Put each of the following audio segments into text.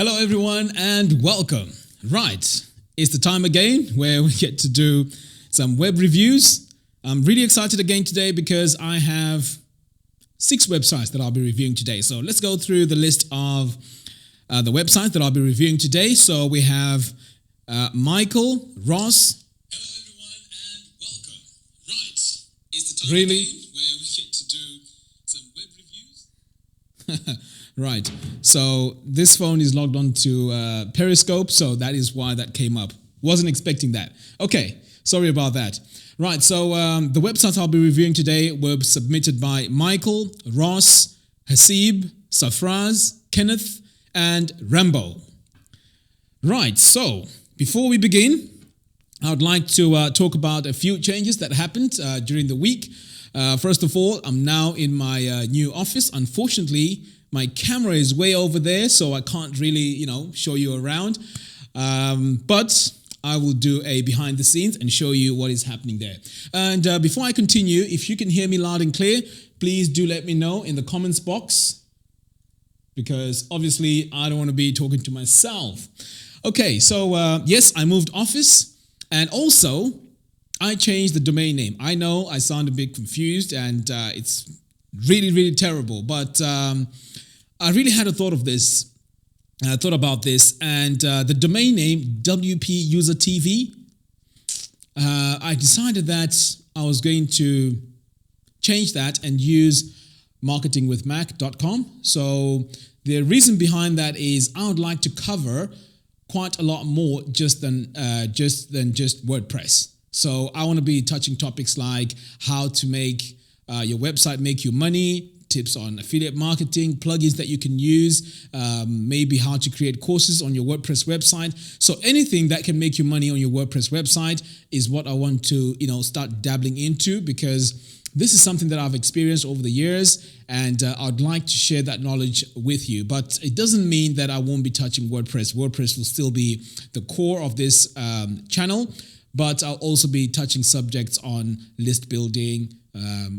Hello, everyone, and welcome. Right, it's the time again where we get to do some web reviews. I'm really excited again today because I have 6 websites that I'll be reviewing today. So let's go through the list of the websites that I'll be reviewing today. So we have Michael, Ross. Hello, everyone, and welcome. Right, it's the time again where we get to do some web reviews. Right, so this phone is logged onto Periscope, so that is why that came up. Wasn't expecting that. Okay, sorry about that. Right, so the websites I'll be reviewing today were submitted by Michael, Ross, Hasib, Safraz, Kenneth, and Rambo. Right, so before we begin, I would like to talk about a few changes that happened during the week. First of all, I'm now in my new office. Unfortunately, my camera is way over there, so I can't really, show you around. But I will do a behind the scenes and show you what is happening there. And before I continue, if you can hear me loud and clear, please do let me know in the comments box, because obviously I don't want to be talking to myself. Okay, so yes, I moved office, and also I changed the domain name. I know I sound a bit confused, and it's really, really terrible, but I really had a thought of this. I thought about this, and the domain name WP User TV. I decided that I was going to change that and use marketingwithmac.com. So the reason behind that is I would like to cover quite a lot more just than just WordPress. So I want to be touching topics like how to make your website make you money, tips on affiliate marketing, plugins that you can use, maybe how to create courses on your WordPress website. So anything that can make you money on your WordPress website is what I want to, start dabbling into, because this is something that I've experienced over the years, and I'd like to share that knowledge with you. But it doesn't mean that I won't be touching WordPress. WordPress will still be the core of this channel, but I'll also be touching subjects on list building,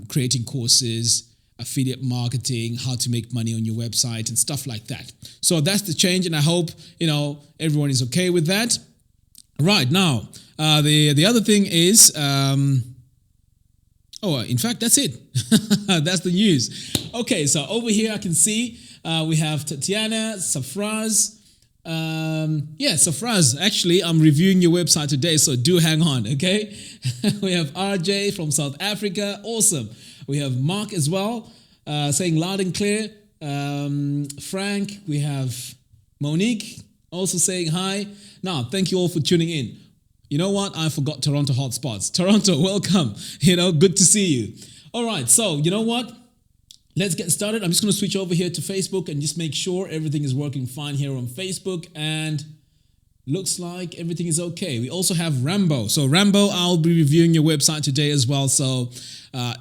creating courses, affiliate marketing, how to make money on your website, and stuff like that. So that's the change, and I hope everyone is okay with that. Right, now the other thing is in fact, that's it. That's the news. Okay, so over here I can see we have Tatiana, Safraz. Safraz, actually, I'm reviewing your website today, so do hang on, okay? We have RJ from South Africa. Awesome. We have Mark as well, saying loud and clear. Frank, we have Monique also saying hi. Now, thank you all for tuning in. You know what? I forgot Toronto hotspots. Toronto, welcome. Good to see you. All right, so you know what? Let's get started. I'm just going to switch over here to Facebook and just make sure everything is working fine here on Facebook, and looks like everything is okay. We also have Rambo. So Rambo, I'll be reviewing your website today as well. So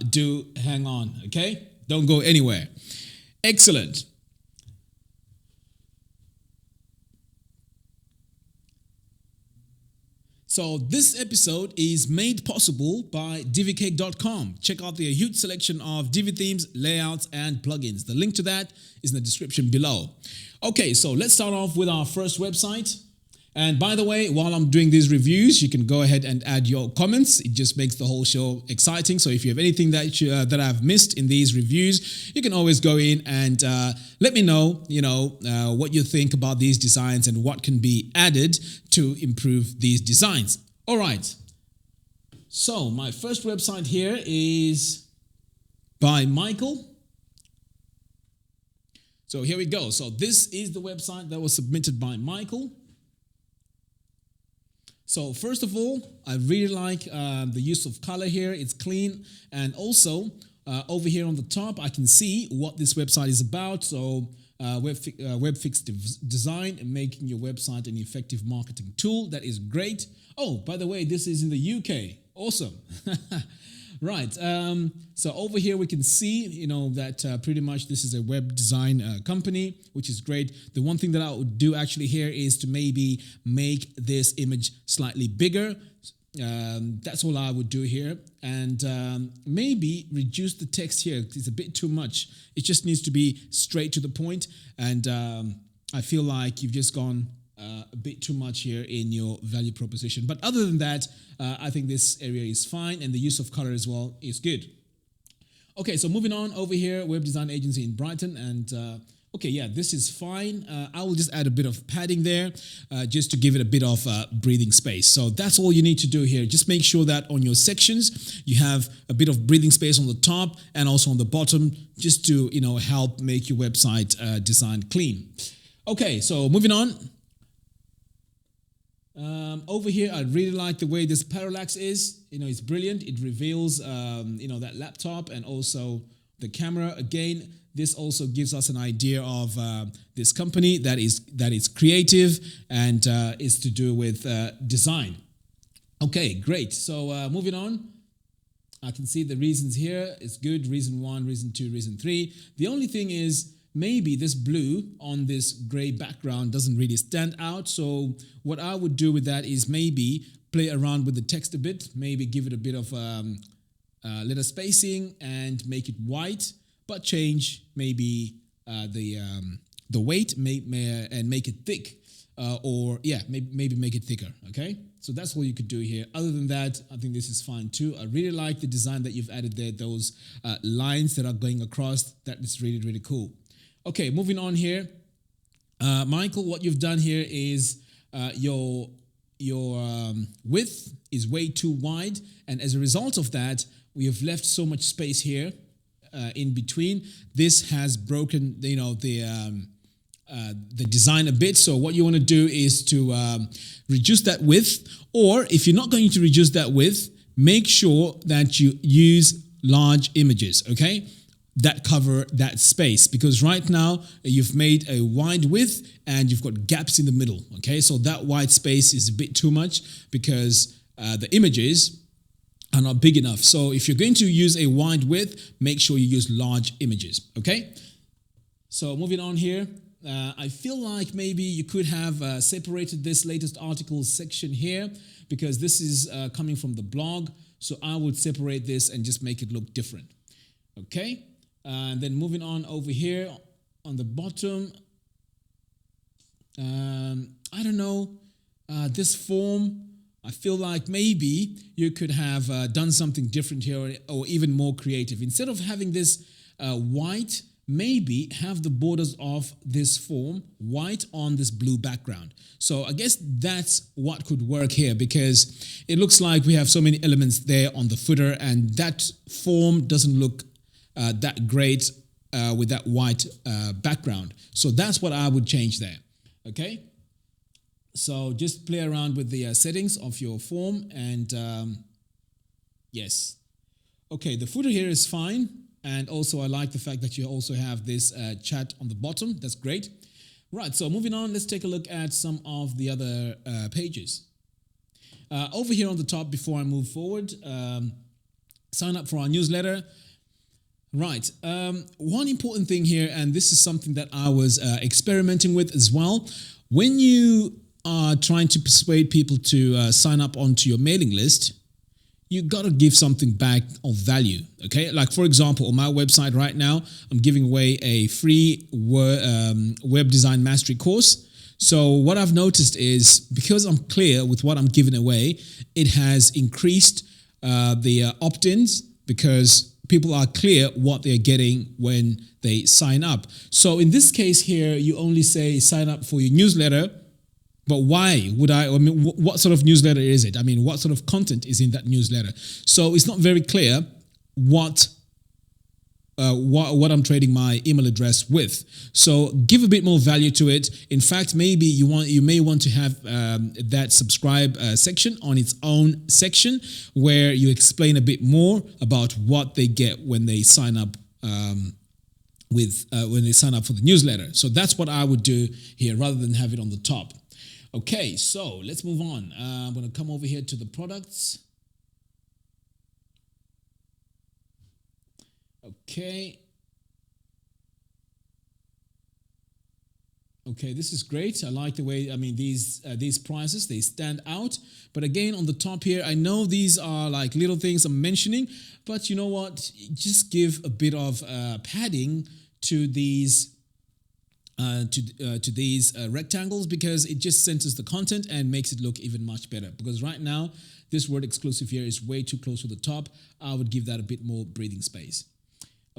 do hang on, okay? Don't go anywhere. Excellent. So this episode is made possible by divicake.com. Check out their huge selection of Divi themes, layouts, and plugins. The link to that is in the description below. Okay, so let's start off with our first website. And by the way, while I'm doing these reviews, you can go ahead and add your comments. It just makes the whole show exciting. So if you have anything that I've missed in these reviews, you can always go in and let me know, what you think about these designs and what can be added to improve these designs. All right. So my first website here is by Michael. So here we go. So this is the website that was submitted by Michael. So first of all, I really like the use of color here. It's clean. And also over here on the top, I can see what this website is about. So web-fix design and making your website an effective marketing tool. That is great. Oh, by the way, this is in the UK. Awesome. Right. So over here we can see, that pretty much this is a web design company, which is great. The one thing that I would do actually here is to maybe make this image slightly bigger. That's all I would do here. And maybe reduce the text here. It's a bit too much. It just needs to be straight to the point. And I feel like you've just gone a bit too much here in your value proposition. But other than that, I think this area is fine, and the use of color as well is good. Okay, so moving on over here, web design agency in Brighton, and okay, yeah, this is fine. I will just add a bit of padding there just to give it a bit of breathing space. So that's all you need to do here. Just make sure that on your sections, you have a bit of breathing space on the top and also on the bottom, just to, help make your website design clean. Okay, so moving on. Over here, I really like the way this parallax is. It's brilliant. It reveals, that laptop and also the camera. Again, this also gives us an idea of this company that is creative and is to do with design. Okay, great. So moving on. I can see the reasons here. It's good. Reason 1, reason 2, reason 3. The only thing is, maybe this blue on this gray background doesn't really stand out. So what I would do with that is maybe play around with the text a bit, maybe give it a bit of letter spacing and make it white, but change maybe the weight and make it thick, maybe make it thicker. Okay, so that's what you could do here. Other than that, I think this is fine too. I really like the design that you've added there, those lines that are going across. That is really, really cool. Okay, moving on here. Michael, what you've done here is your width is way too wide, and as a result of that, we have left so much space here in between. This has broken, the design a bit. So what you want to do is to reduce that width, or if you're not going to reduce that width, make sure that you use large images, okay, that cover that space, because right now you've made a wide width and you've got gaps in the middle. Okay, so that wide space is a bit too much because the images are not big enough. So if you're going to use a wide width, make sure you use large images. Okay, so moving on here. I feel like maybe you could have separated this latest article section here, because this is coming from the blog. So I would separate this and just make it look different. Okay. And then moving on over here on the bottom, I don't know, this form, I feel like maybe you could have done something different here, or even more creative. Instead of having this white, maybe have the borders of this form white on this blue background. So I guess that's what could work here, because it looks like we have so many elements there on the footer, and that form doesn't look that great with that white background. So that's what I would change there. Okay, so just play around with the settings of your form, and yes. Okay, the footer here is fine, and also I like the fact that you also have this chat on the bottom. That's great. Right, so moving on, let's take a look at some of the other pages. Over here on the top, before I move forward, sign up for our newsletter. Right. One important thing here, and this is something that I was experimenting with as well. When you are trying to persuade people to sign up onto your mailing list, you got to give something back of value. Okay. Like, for example, on my website right now, I'm giving away a free web design mastery course. So what I've noticed is, because I'm clear with what I'm giving away, it has increased the opt-ins, because people are clear what they're getting when they sign up. So in this case here, you only say sign up for your newsletter, but why would I mean, what sort of newsletter is it? I mean, what sort of content is in that newsletter? So it's not very clear what I'm trading my email address with. So give a bit more value to it. In fact, maybe you may want to have that subscribe section on its own section, where you explain a bit more about what they get when they sign up when they sign up for the newsletter. So that's what I would do here, rather than have it on the top. Okay, so let's move on. I'm going to come over here to the products. Okay. Okay, this is great. I like the way, these prices, they stand out. But again, on the top here, I know these are like little things I'm mentioning, but you know what? Just give a bit of padding to these to these rectangles, because it just centers the content and makes it look even much better. Because right now, this word exclusive here is way too close to the top. I would give that a bit more breathing space.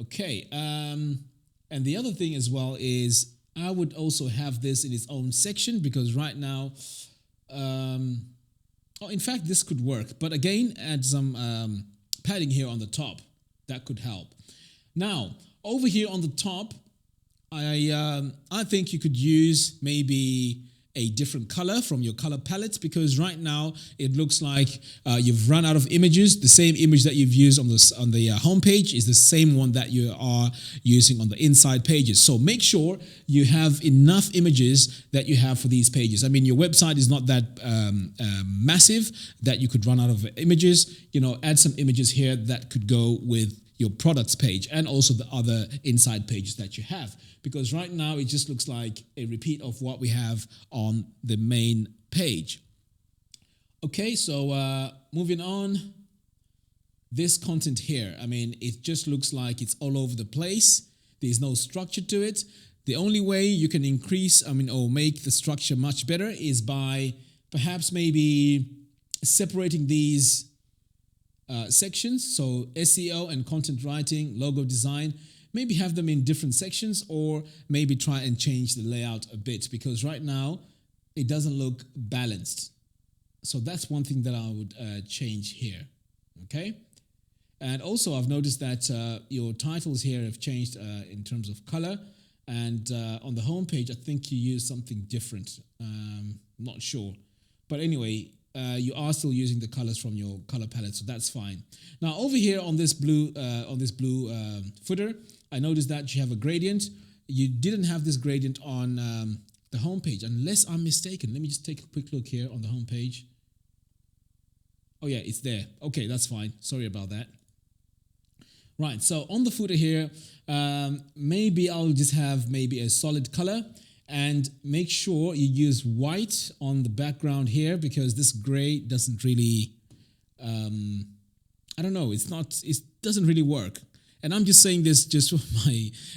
Okay, and the other thing as well is I would also have this in its own section, because right now, in fact, this could work. But again, add some padding here on the top. That could help. Now, over here on the top, I think you could use maybe a different color from your color palette, because right now it looks like you've run out of images. The same image that you've used on the homepage is the same one that you are using on the inside pages. So make sure you have enough images that you have for these pages. I mean, your website is not that massive that you could run out of images. Add some images here that could go with your products page and also the other inside pages that you have, because right now it just looks like a repeat of what we have on the main page. Okay, so moving on, this content here, I mean, it just looks like it's all over the place. There's no structure to it. The only way you can increase, or make the structure much better is by perhaps maybe separating these sections. So SEO and content writing, logo design, maybe have them in different sections, or maybe try and change the layout a bit, because right now it doesn't look balanced. So that's one thing that I would change here. Okay. And also I've noticed that your titles here have changed in terms of color, and on the homepage I think you use something different. Not sure, but anyway, you are still using the colors from your color palette, so that's fine. Now over here on this blue footer, I noticed that you have a gradient. You didn't have this gradient on the homepage, unless I'm mistaken. Let me just take a quick look here on the homepage. Oh yeah, it's there. Okay, that's fine. Sorry about that. Right, so on the footer here, maybe I'll just have maybe a solid color. And make sure you use white on the background here, because this gray doesn't really, I don't know, it doesn't really work. And I'm just saying this just for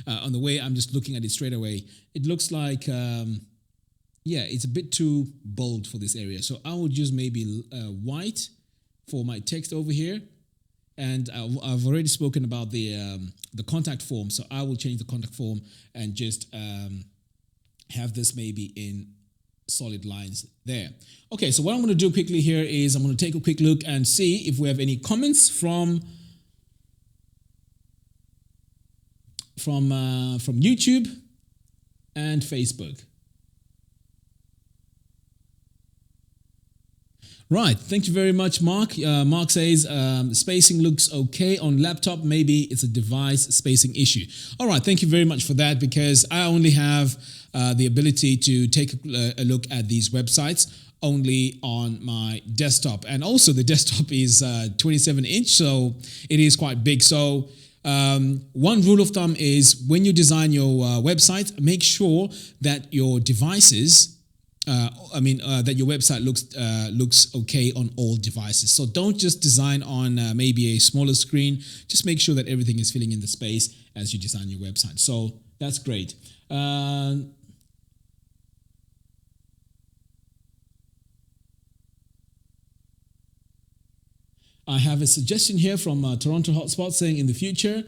on the way I'm just looking at it straight away. It looks like, it's a bit too bold for this area. So I would use maybe white for my text over here. And I've already spoken about the contact form. So I will change the contact form and just have this maybe in solid lines there. Okay, so what I'm going to do quickly here is I'm going to take a quick look and see if we have any comments from YouTube and Facebook. Right, thank you very much, Mark. Mark says spacing looks okay on laptop. Maybe it's a device spacing issue. All right, thank you very much for that, because I only have the ability to take a look at these websites only on my desktop. And also the desktop is 27-inch, so it is quite big. So one rule of thumb is when you design your website, make sure that your devices that your website looks okay on all devices. So don't just design on maybe a smaller screen. Just make sure that everything is filling in the space as you design your website. So that's great. I have a suggestion here from Toronto Hotspot saying, in the future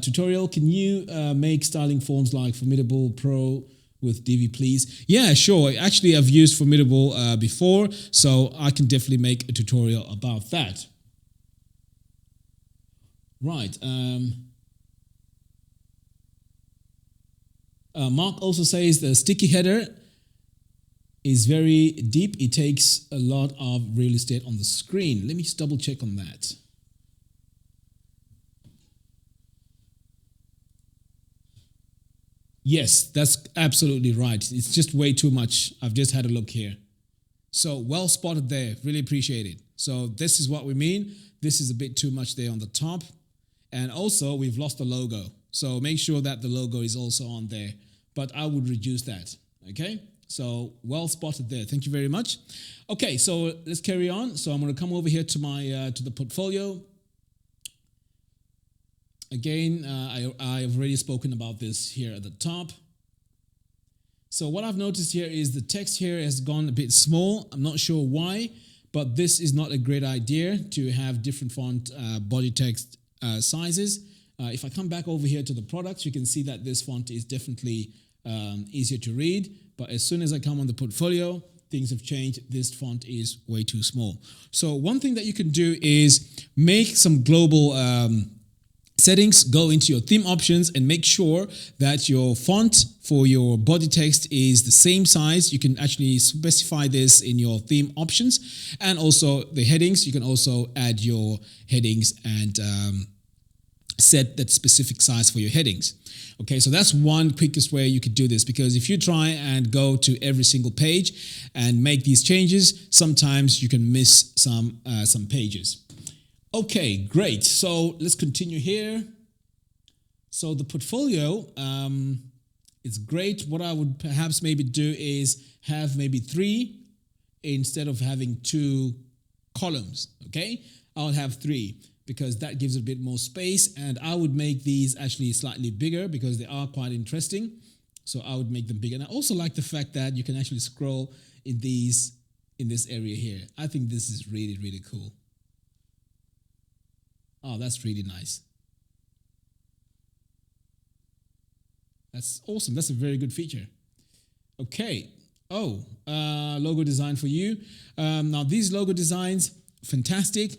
tutorial, can you make styling forms like Formidable Pro with Divi, please? Yeah, sure. Actually, I've used Formidable before, so I can definitely make a tutorial about that. Right. Mark also says the sticky header is very deep. It takes a lot of real estate on the screen. Let me just double check on that. Yes, that's absolutely right. It's just way too much. I've just had a look here. So well spotted there. Really appreciate it. So this is what we mean. This is a bit too much there on the top. And also we've lost the logo. So make sure that the logo is also on there. But I would reduce that. Okay. So well spotted there. Thank you very much. Okay. So let's carry on. So I'm going to come over here to my, to the portfolio. Again, I've already spoken about this here at the top. So what I've noticed here is the text here has gone a bit small. I'm not sure why, but this is not a great idea to have different font body text sizes. If I come back over here to the products, you can see that this font is definitely easier to read. But as soon as I come on the portfolio, things have changed. This font is way too small. So one thing that you can do is make some global settings, go into your theme options and make sure that your font for your body text is the same size. You can actually specify this in your theme options, and also the headings. You can also add your headings and set that specific size for your headings. Okay, so that's one quickest way you could do this, because if you try and go to every single page and make these changes, sometimes you can miss some pages. Okay, great. So let's continue here. So the portfolio is great. What I would perhaps maybe do is have maybe 3 instead of having 2 columns. Okay, I'll have 3 because that gives a bit more space, and I would make these actually slightly bigger because they are quite interesting. So I would make them bigger. And I also like the fact that you can actually scroll in this area here. I think this is really, really cool. Oh, that's really nice. That's awesome. That's a very good feature. Okay. Oh, logo design for you. Now these logo designs, fantastic.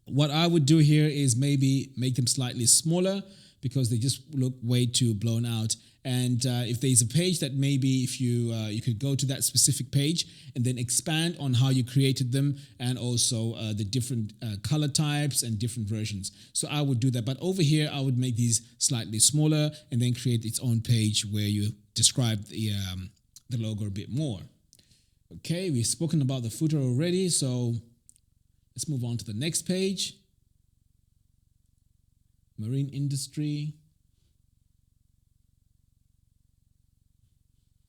What I would do here is maybe make them slightly smaller because they just look way too blown out. And if there's a page that maybe if you could go to that specific page and then expand on how you created them, and also the different color types and different versions. So I would do that. But over here, I would make these slightly smaller and then create its own page where you describe the logo a bit more. Okay, we've spoken about the footer already, so let's move on to the next page. Marine industry.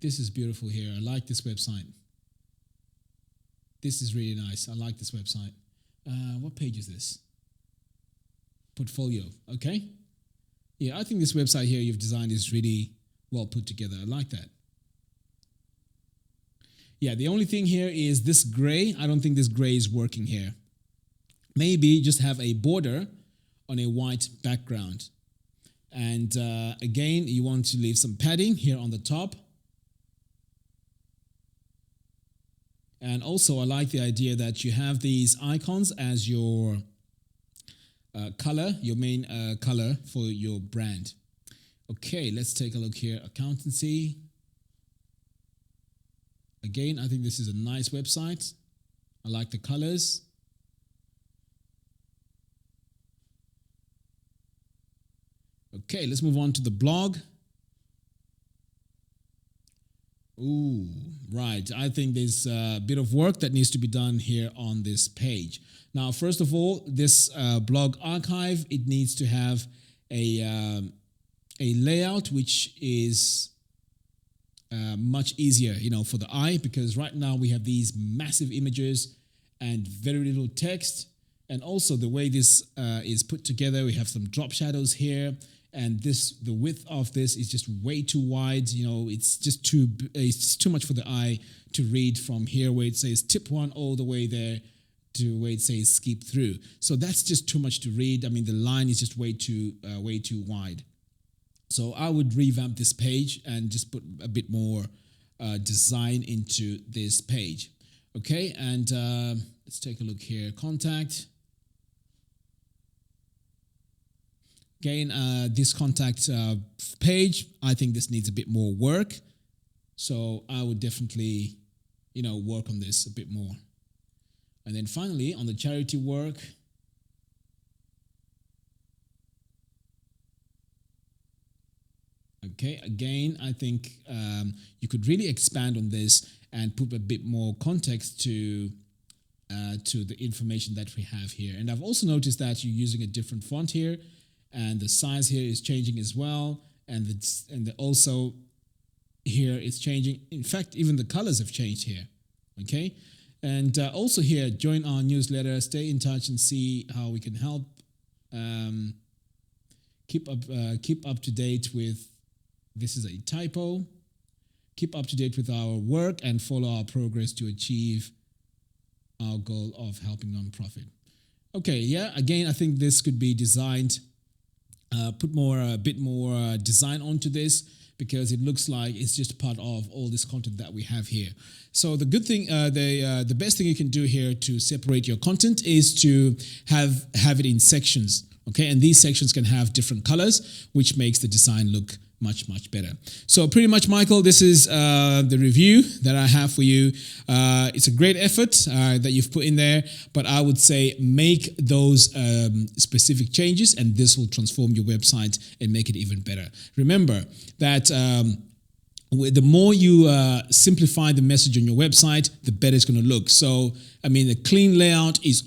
This is beautiful here. I like this website. This is really nice. I like this website. What page is this? Portfolio. Okay. Yeah, I think this website here you've designed is really well put together. I like that. Yeah, the only thing here is this gray. I don't think this gray is working here. Maybe just have a border on a white background. And again, you want to leave some padding here on the top. And also, I like the idea that you have these icons as your color, your main color for your brand. Okay, let's take a look here. Accountancy. Again, I think this is a nice website. I like the colors. Okay, let's move on to the blog. Ooh, right. I think there's a bit of work that needs to be done here on this page. Now, first of all, this blog archive, it needs to have a layout which is much easier, for the eye, because right now we have these massive images and very little text. And also the way this is put together, we have some drop shadows here. And the width of this is just way too wide. It's just too much for the eye to read from here where it says tip 1 all the way there to where it says skip through. So that's just too much to read. I mean, the line is just way too wide. So I would revamp this page and just put a bit more design into this page. Okay, and let's take a look here. Contact. Again, this contact page, I think this needs a bit more work. So I would definitely, work on this a bit more. And then finally, on the charity work. Okay, again, I think you could really expand on this and put a bit more context to the information that we have here. And I've also noticed that you're using a different font here. And the size here is changing as well, and also here it's changing. In fact, even the colors have changed here. Okay, and also here, join our newsletter, stay in touch, and see how we can help. Keep up to date with. This is a typo. keep up to date with our work and follow our progress to achieve our goal of helping nonprofit. Okay, yeah, again, I think this could be designed, put a bit more design onto this, because it looks like it's just part of all this content that we have here. So the good thing, the best thing you can do here to separate your content is to have it in sections, okay? And these sections can have different colors, which makes the design look much better. So pretty much, Michael, this is the review that I have for you. It's a great effort that you've put in there, but I would say make those specific changes, and this will transform your website and make it even better. Remember that the more you simplify the message on your website, the better it's going to look. So, I mean, a clean layout it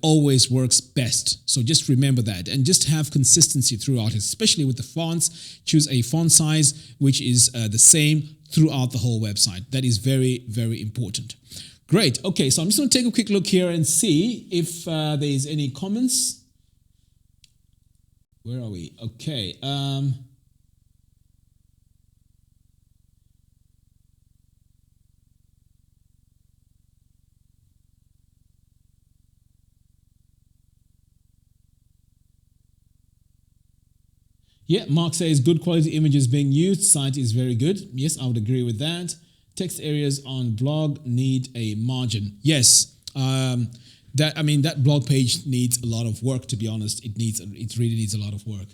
always works best. So just remember that, and just have consistency throughout, especially with the fonts. Choose a font size which is the same throughout the whole website. That is very, very important. Great. Okay, so I'm just going to take a quick look here and see if there is any comments. Where are we? Okay. Yeah, Mark says good quality images being used. Site is very good. Yes, I would agree with that. Text areas on blog need a margin. Yes, that blog page needs a lot of work. To be honest, it really needs a lot of work.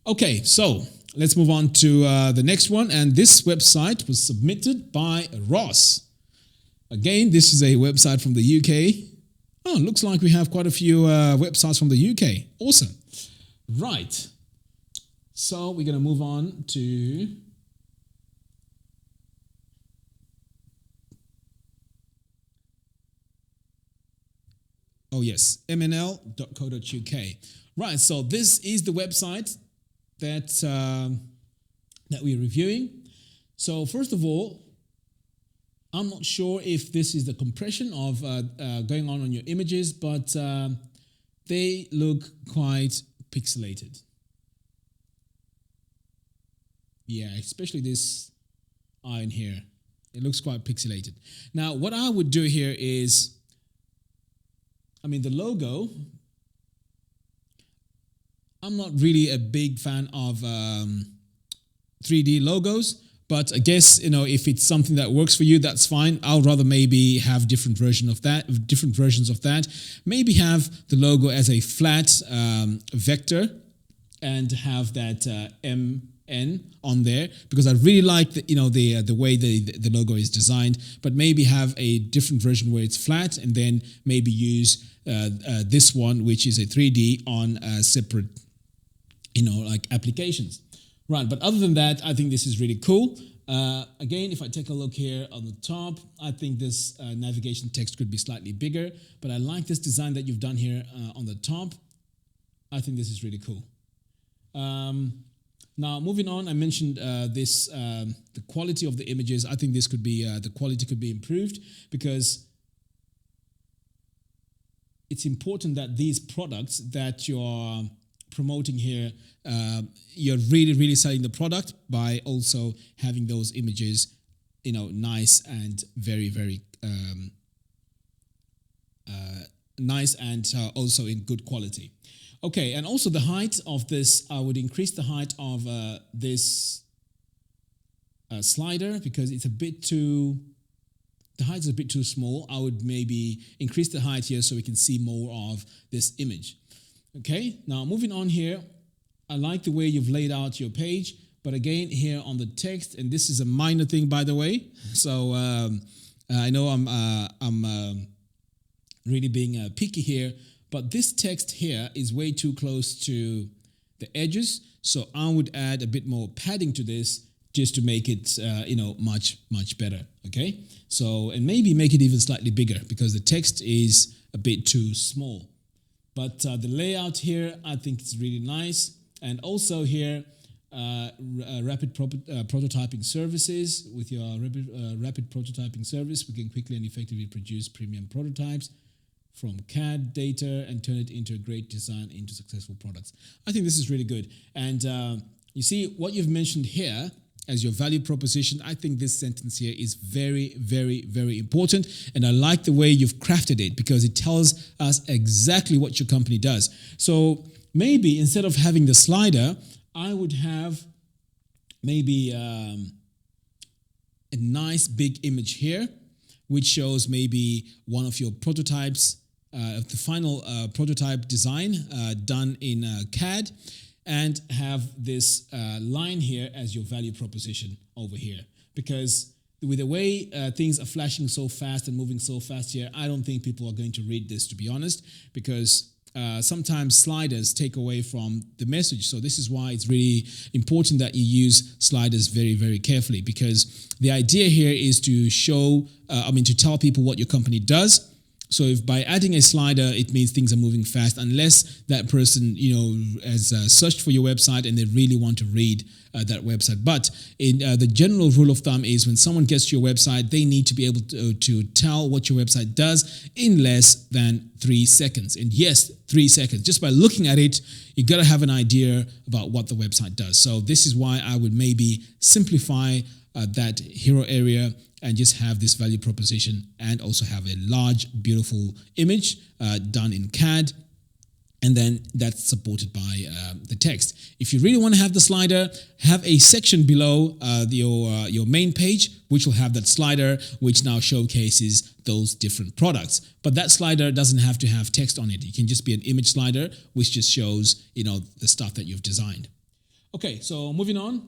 Okay, so let's move on to the next one. And this website was submitted by Ross. Again, this is a website from the UK. Oh, looks like we have quite a few websites from the UK. Awesome. Right. So we're going to move on to mnl.co.uk. Right, so this is the website that we're reviewing. So first of all, I'm not sure if this is the compression of going on your images, but they look quite pixelated. Yeah, especially this iron here. It looks quite pixelated. Now, what I would do here is, the logo, I'm not really a big fan of 3D logos, but I guess, if it's something that works for you, that's fine. I'll rather maybe have different versions of that. Maybe have the logo as a flat vector and have that MN on there, because I really like the way the logo is designed, but maybe have a different version where it's flat, and then maybe use this one, which is a 3D on separate like applications. Right, but other than that, I think this is really cool. Again, if I take a look here on the top, I think this navigation text could be slightly bigger, but I like this design that you've done here on the top. I think this is really cool. Now, moving on, I mentioned the quality of the images. I think this could be, the quality could be improved, because it's important that these products that you're promoting here, you're really selling the product by also having those images, nice and very nice, and also in good quality. Okay, and also the height of this, I would increase the height of this slider, because it's the height is a bit too small. I would maybe increase the height here so we can see more of this image. Okay, now moving on here, I like the way you've laid out your page, but again, here on the text, and this is a minor thing, by the way, so I know I'm really being picky here, but this text here is way too close to the edges, so I would add a bit more padding to this just to make it, much better, okay? So, and maybe make it even slightly bigger, because the text is a bit too small. But the layout here, I think it's really nice. And also here, rapid prototyping services. With your rapid prototyping service, we can quickly and effectively produce premium prototypes from CAD data and turn it into a great design into successful products. I think this is really good. And you see what you've mentioned here, as your value proposition, I think this sentence here is very, very, very important. And I like the way you've crafted it because it tells us exactly what your company does. So maybe instead of having the slider, I would have maybe a nice big image here, which shows maybe one of your prototypes, the final prototype design done in CAD, and have this line here as your value proposition over here. Because with the way things are flashing so fast and moving so fast here, I don't think people are going to read this, to be honest, because sometimes sliders take away from the message. So this is why it's really important that you use sliders very, very carefully, because the idea here is to show, to tell people what your company does. So if by adding a slider, it means things are moving fast, unless that person, has searched for your website and they really want to read that website. But in the general rule of thumb is when someone gets to your website, they need to be able to tell what your website does in less than 3 seconds. And yes, 3 seconds. Just by looking at it, you got to have an idea about what the website does. So this is why I would maybe simplify that hero area and just have this value proposition and also have a large, beautiful image done in CAD. And then that's supported by the text. If you really want to have the slider, have a section below your main page, which will have that slider, which now showcases those different products. But that slider doesn't have to have text on it. It can just be an image slider, which just shows, the stuff that you've designed. Okay, so moving on.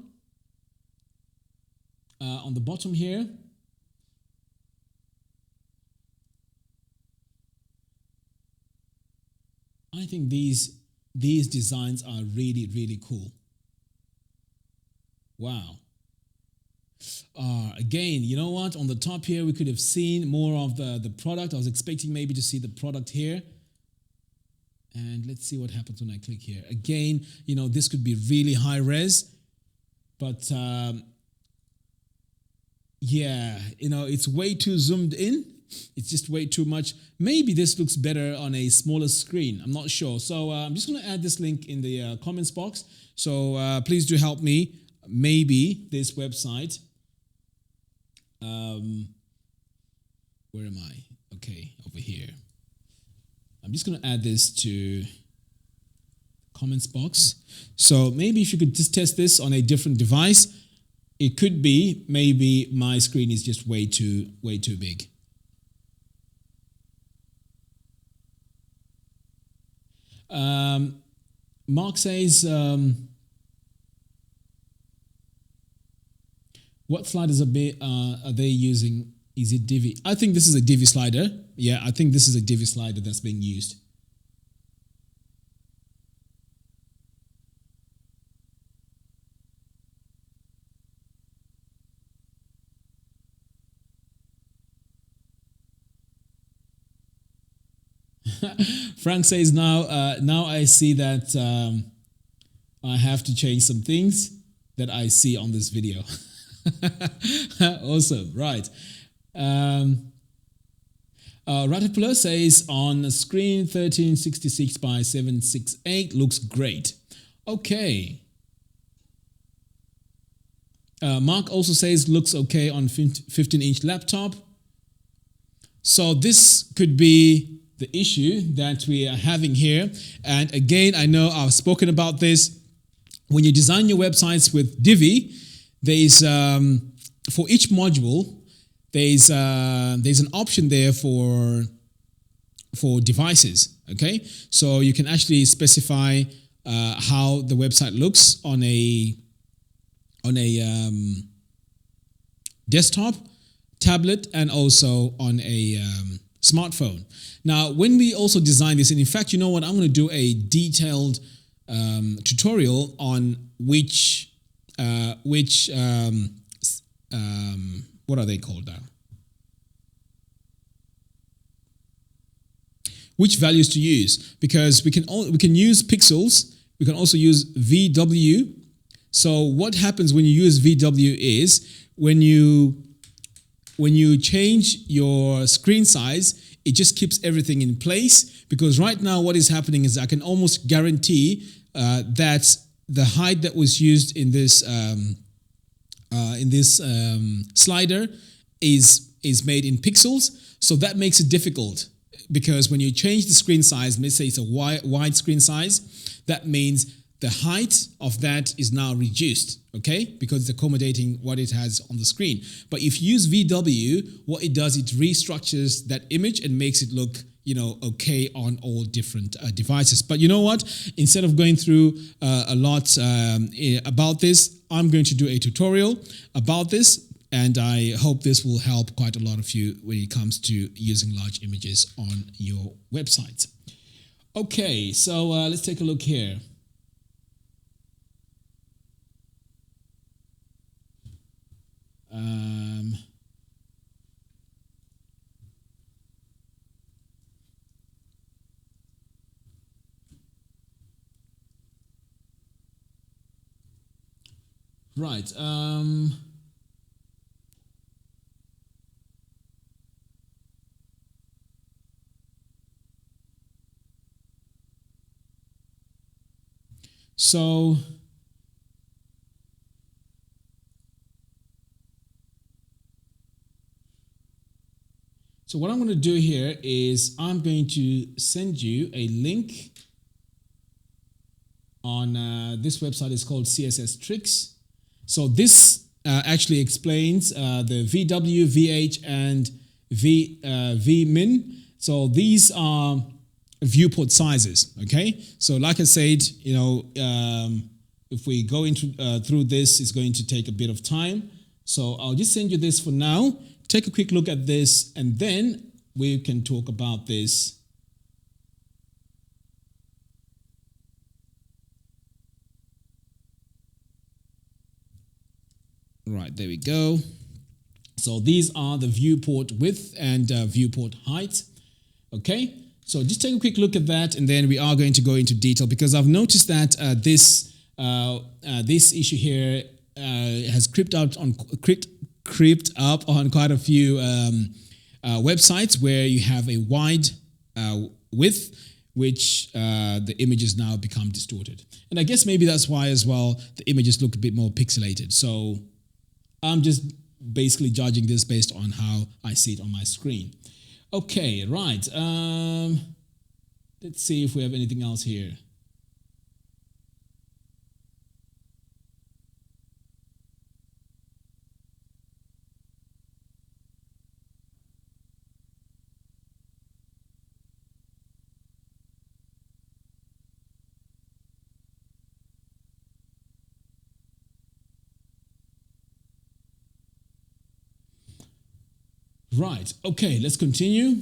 On the bottom here, I think these designs are really, really cool. Wow. Again, you know what? On the top here, we could have seen more of the product. I was expecting maybe to see the product here. And let's see what happens when I click here. Again, this could be really high res, but yeah, it's way too zoomed in. It's just way too much. Maybe this looks better on a smaller screen. I'm not sure. So I'm just going to add this link in the comments box. So please do help me. Maybe this website. Where am I? Okay, over here. I'm just going to add this to comments box. So maybe if you could just test this on a different device. It could be maybe my screen is just way too big. Mark says, what sliders are they using? Is it Divi? I think this is a Divi slider. Yeah, I think this is a Divi slider that's being used. Frank says, now I see that I have to change some things that I see on this video. Awesome, right. Ratapula says, on screen 1366 by 768 looks great. Okay. Mark also says, looks okay on 15-inch laptop. So this could be the issue that we are having here. And again, I know I've spoken about this. When you design your websites with Divi, there's for each module, there's an option there for devices. Okay, so you can actually specify how the website looks on a desktop, tablet, and also on a smartphone. Now, when we also design this, and in fact, you know what? I'm going to do a detailed tutorial on which what are they called now? Which values to use, because we can use pixels. We can also use VW. So what happens when you use VW is when you change your screen size, it just keeps everything in place, because right now what is happening is I can almost guarantee that the height that was used in this in this slider is made in pixels, so that makes it difficult because when you change the screen size, let's say it's a wide screen size, that means the height of that is now reduced, okay? Because it's accommodating what it has on the screen. But if you use VW, what it does, it restructures that image and makes it look, okay on all different devices. But you know what? Instead of going through a lot about this, I'm going to do a tutorial about this, and I hope this will help quite a lot of you when it comes to using large images on your website. Okay, so let's take a look here. Right. So what I'm going to do here is I'm going to send you a link on this website. Is called CSS Tricks. So this actually explains the VW, VH, and VMin. So these are viewport sizes. Okay. So like I said, if we go into through this, it's going to take a bit of time. So I'll just send you this for now. Take a quick look at this, and then we can talk about this. Right, there we go. So these are the viewport width and viewport height. Okay, so just take a quick look at that, and then we are going to go into detail because I've noticed that this issue here has creeped up on quite a few websites where you have a wide width, which the images now become distorted. And I guess maybe that's why as well the images look a bit more pixelated. So I'm just basically judging this based on how I see it on my screen. Okay, right. Let's see if we have anything else here. Right, okay, let's continue.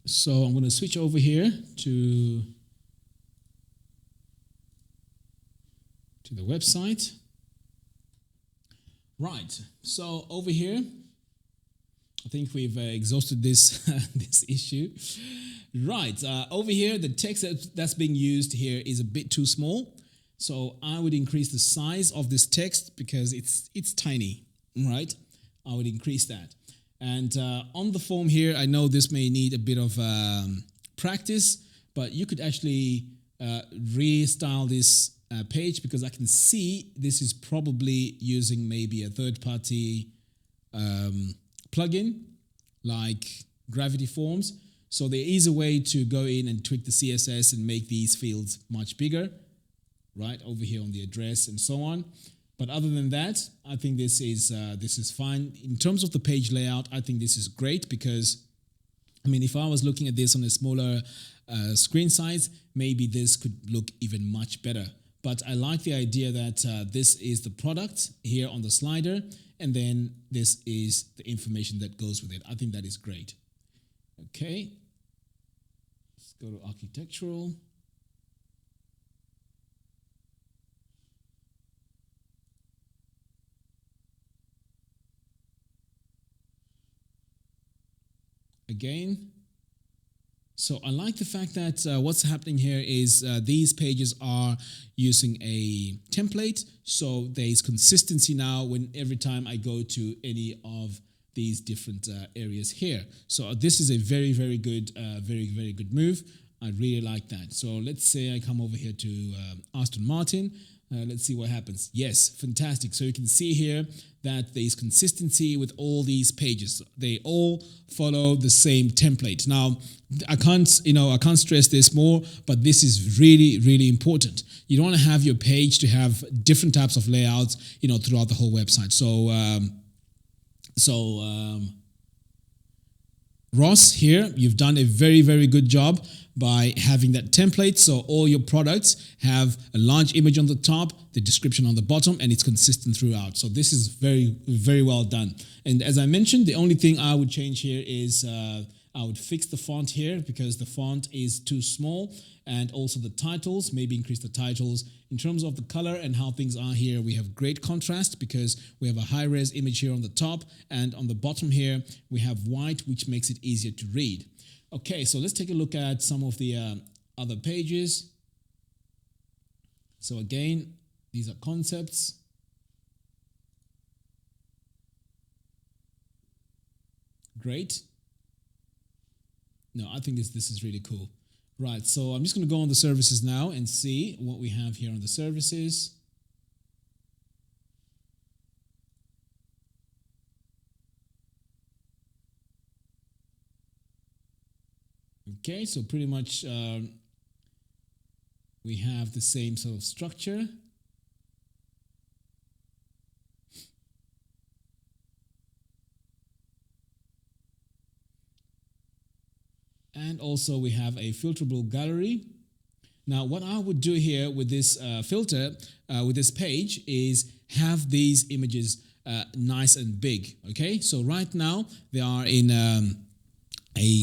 So I'm going to switch over here to the website. Right, so over here, I think we've exhausted this this issue. Right, over here, the text that's being used here is a bit too small. So I would increase the size of this text because it's tiny, right? I would increase that. And on the form here, I know this may need a bit of practice, but you could actually restyle this page because I can see this is probably using maybe a third-party plugin like Gravity Forms. So there is a way to go in and tweak the CSS and make these fields much bigger, right, over here on the address and so on. But other than that, I think this is fine. In terms of the page layout, I think this is great because, I mean, if I was looking at this on a smaller screen size, maybe this could look even much better. But I like the idea that this is the product here on the slider, and then this is the information that goes with it. I think that is great. Okay, let's go to architectural. Again, so I like the fact that what's happening here is these pages are using a template, so there is consistency now when every time I go to any of these different areas here. So this is a very, very good, very good move. I really like that. So let's say I come over here to Aston Martin. Let's see what happens. Yes, fantastic. So you can see here that there is consistency with all these pages. They all follow the same template. Now, I can't stress this more, but this is really, really important. You don't want to have your page to have different types of layouts, throughout the whole website. Ross, here, you've done a very, very good job by having that template. So all your products have a large image on the top, the description on the bottom, and it's consistent throughout. So this is very, very well done. And as I mentioned, the only thing I would change here is I would fix the font here because the font is too small, and also the titles, maybe increase the titles. In terms of the color and how things are here, we have great contrast because we have a high-res image here on the top, and on the bottom here, we have white, which makes it easier to read. Okay, so let's take a look at some of the other pages. So again, these are concepts. Great. No, I think this is really cool. Right, so I'm just going to go on the services now and see what we have here on the services. Okay, so pretty much we have the same sort of structure. And also we have a filterable gallery. Now, what I would do here with this filter, with this page, is have these images nice and big. Okay, so right now they are in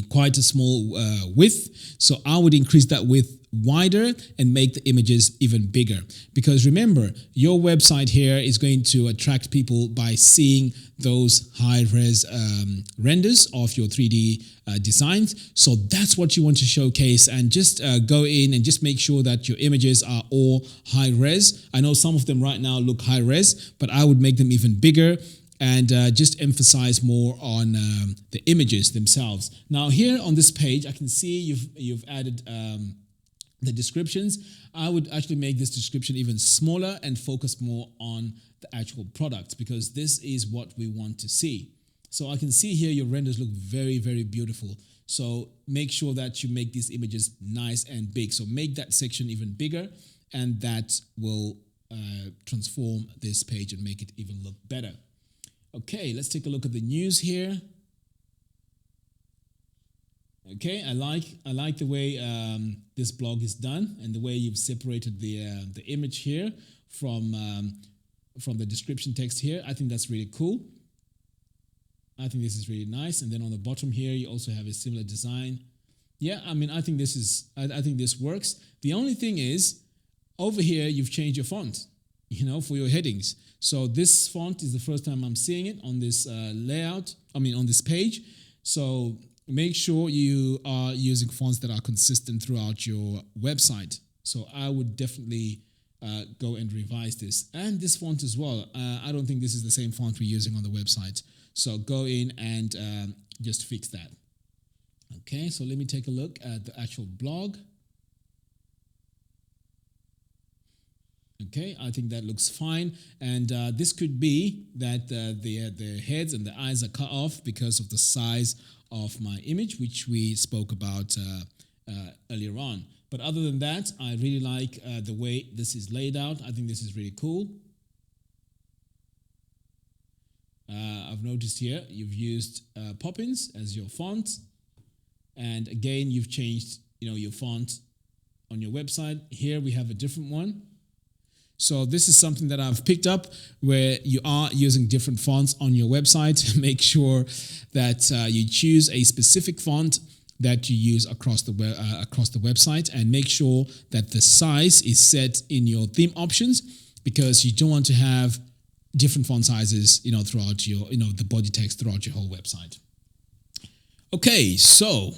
quite a small width. So I would increase that width wider and make the images even bigger, because remember, your website here is going to attract people by seeing those high-res renders of your 3D designs. So that's what you want to showcase, and just go in and just make sure that your images are all high-res. I know some of them right now look high-res, but I would make them even bigger and just emphasize more on the images themselves. Now here on this page, I can see you've added the descriptions. I would actually make this description even smaller and focus more on the actual product, because this is what we want to see. So I can see here your renders look very, very beautiful. So make sure that you make these images nice and big. So make that section even bigger, and that will transform this page and make it even look better. Okay, let's take a look at the news here. Okay, I like the way this blog is done, and the way you've separated the image here from the description text here. I think that's really cool. I think this is really nice. And then on the bottom here, you also have a similar design. Yeah, I mean, I think this works. The only thing is, over here you've changed your font, for your headings. So this font is the first time I'm seeing it on this on this page. So make sure you are using fonts that are consistent throughout your website. So I would definitely go and revise this. And this font as well. I don't think this is the same font we're using on the website. So go in and just fix that. Okay, so let me take a look at the actual blog. Okay, I think that looks fine, and this could be that the heads and the eyes are cut off because of the size of my image, which we spoke about earlier on. But other than that, I really like the way this is laid out. I think this is really cool. I've noticed here you've used Poppins as your font, and again you've changed your font on your website. Here we have a different one. So this is something that I've picked up, where you are using different fonts on your website. Make sure that you choose a specific font that you use across the website, and make sure that the size is set in your theme options, because you don't want to have different font sizes, throughout your, the body text throughout your whole website. Okay, so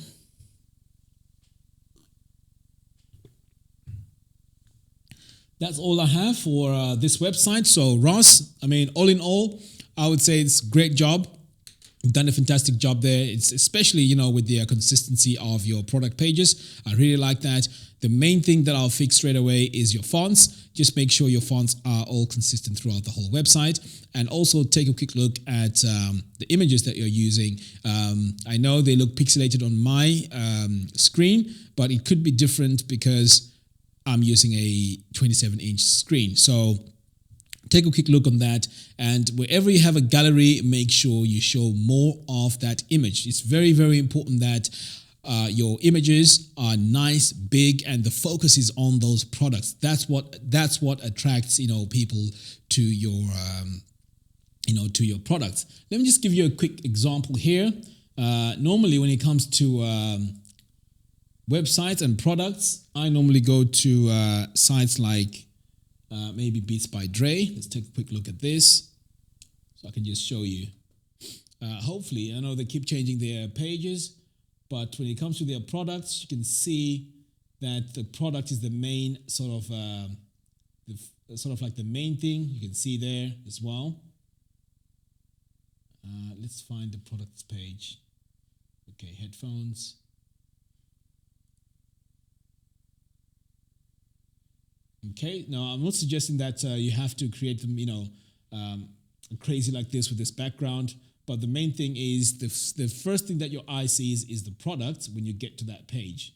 that's all I have for this website. So Ross, I mean, all in all, I would say it's a great job. You've done a fantastic job there. It's especially, with the consistency of your product pages. I really like that. The main thing that I'll fix straight away is your fonts. Just make sure your fonts are all consistent throughout the whole website. And also take a quick look at the images that you're using. I know they look pixelated on my screen, but it could be different because I'm using a 27-inch screen. So take a quick look on that, and wherever you have a gallery, make sure you show more of that image. It's very, very important that your images are nice, big, and the focus is on those products. That's what attracts people to your to your products. Let me just give you a quick example here. Normally, when it comes to websites and products, I normally go to sites like maybe Beats by Dre. Let's take a quick look at this so I can just show you. Hopefully, I know they keep changing their pages, but when it comes to their products, you can see that the product is the main sort of like the main thing. You can see there as well. Let's find the products page. Okay, headphones. Okay, now I'm not suggesting that you have to create them, crazy like this with this background. But the main thing is the first thing that your eye sees is the product when you get to that page.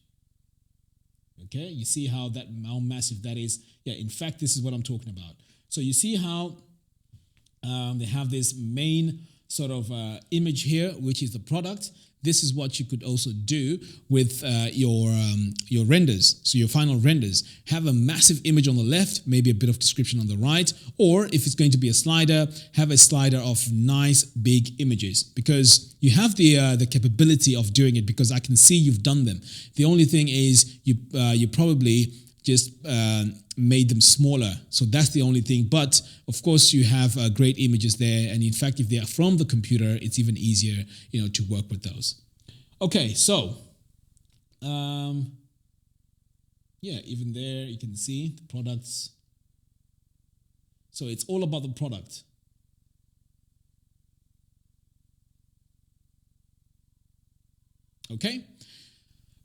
Okay, you see how massive that is. Yeah, in fact, this is what I'm talking about. So you see how they have this main sort of image here, which is the product. This is what you could also do with your renders. So your final renders, have a massive image on the left, maybe a bit of description on the right, or if it's going to be a slider, have a slider of nice big images, because you have the capability of doing it, because I can see you've done them. The only thing is you probably just made them smaller. So that's the only thing. But of course, you have great images there. And in fact, if they are from the computer, it's even easier, to work with those. Okay, so yeah, even there you can see the products. So it's all about the product. Okay.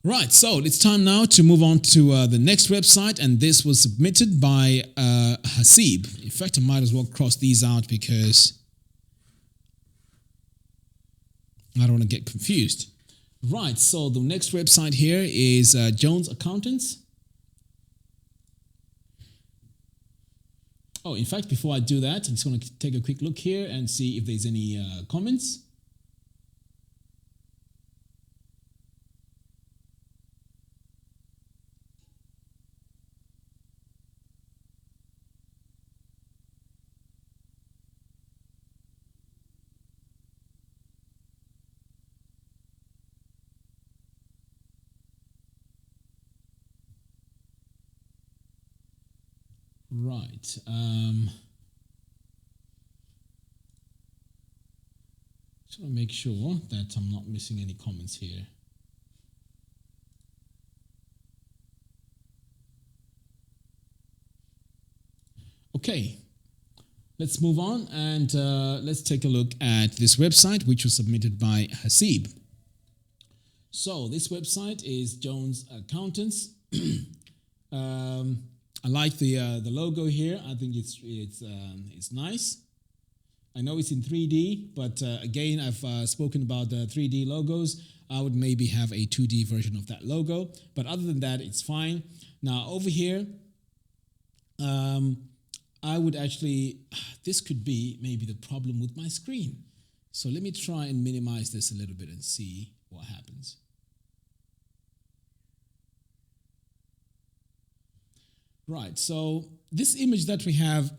Right, so it's time now to move on to the next website, and this was submitted by Hasib. In fact, I might as well cross these out because I don't want to get confused. Right, so the next website here is Jones Accountants. Oh, in fact, before I do that, I'm just going to take a quick look here and see if there's any comments. Right. Just want to make sure that I'm not missing any comments here. Okay. Let's move on and let's take a look at this website, which was submitted by Hasib. So this website is Jones Accountants. I like the logo here. I think it's nice. I know it's in 3D, but again, I've spoken about the 3D logos. I would maybe have a 2D version of that logo, but other than that, it's fine. Now over here, I would actually, this could be maybe the problem with my screen. So let me try and minimize this a little bit and see what happens. Right, so this image that we have,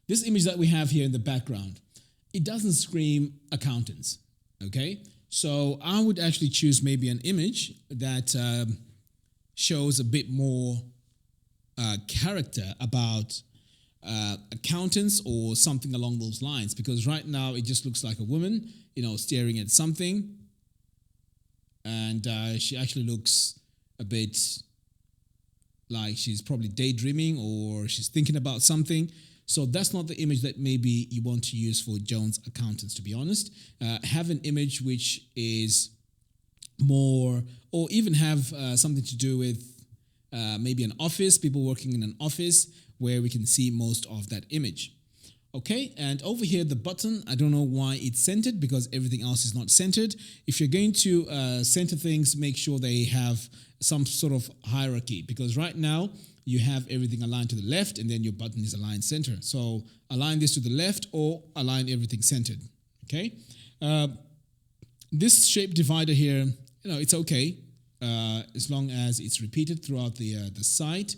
this image that we have here in the background, it doesn't scream accountants, okay? So I would actually choose maybe an image that shows a bit more character about accountants or something along those lines, because right now it just looks like a woman, staring at something, and she actually looks a bit like she's probably daydreaming or she's thinking about something. So that's not the image that maybe you want to use for Jones Accountants, to be honest. Have an image which is more, or even have something to do with maybe an office, people working in an office where we can see most of that image. Okay, and over here, the button, I don't know why it's centered because everything else is not centered. If you're going to center things, make sure they have some sort of hierarchy, because right now you have everything aligned to the left and then your button is aligned center. So align this to the left or align everything centered. Okay, this shape divider here, it's okay as long as it's repeated throughout the site.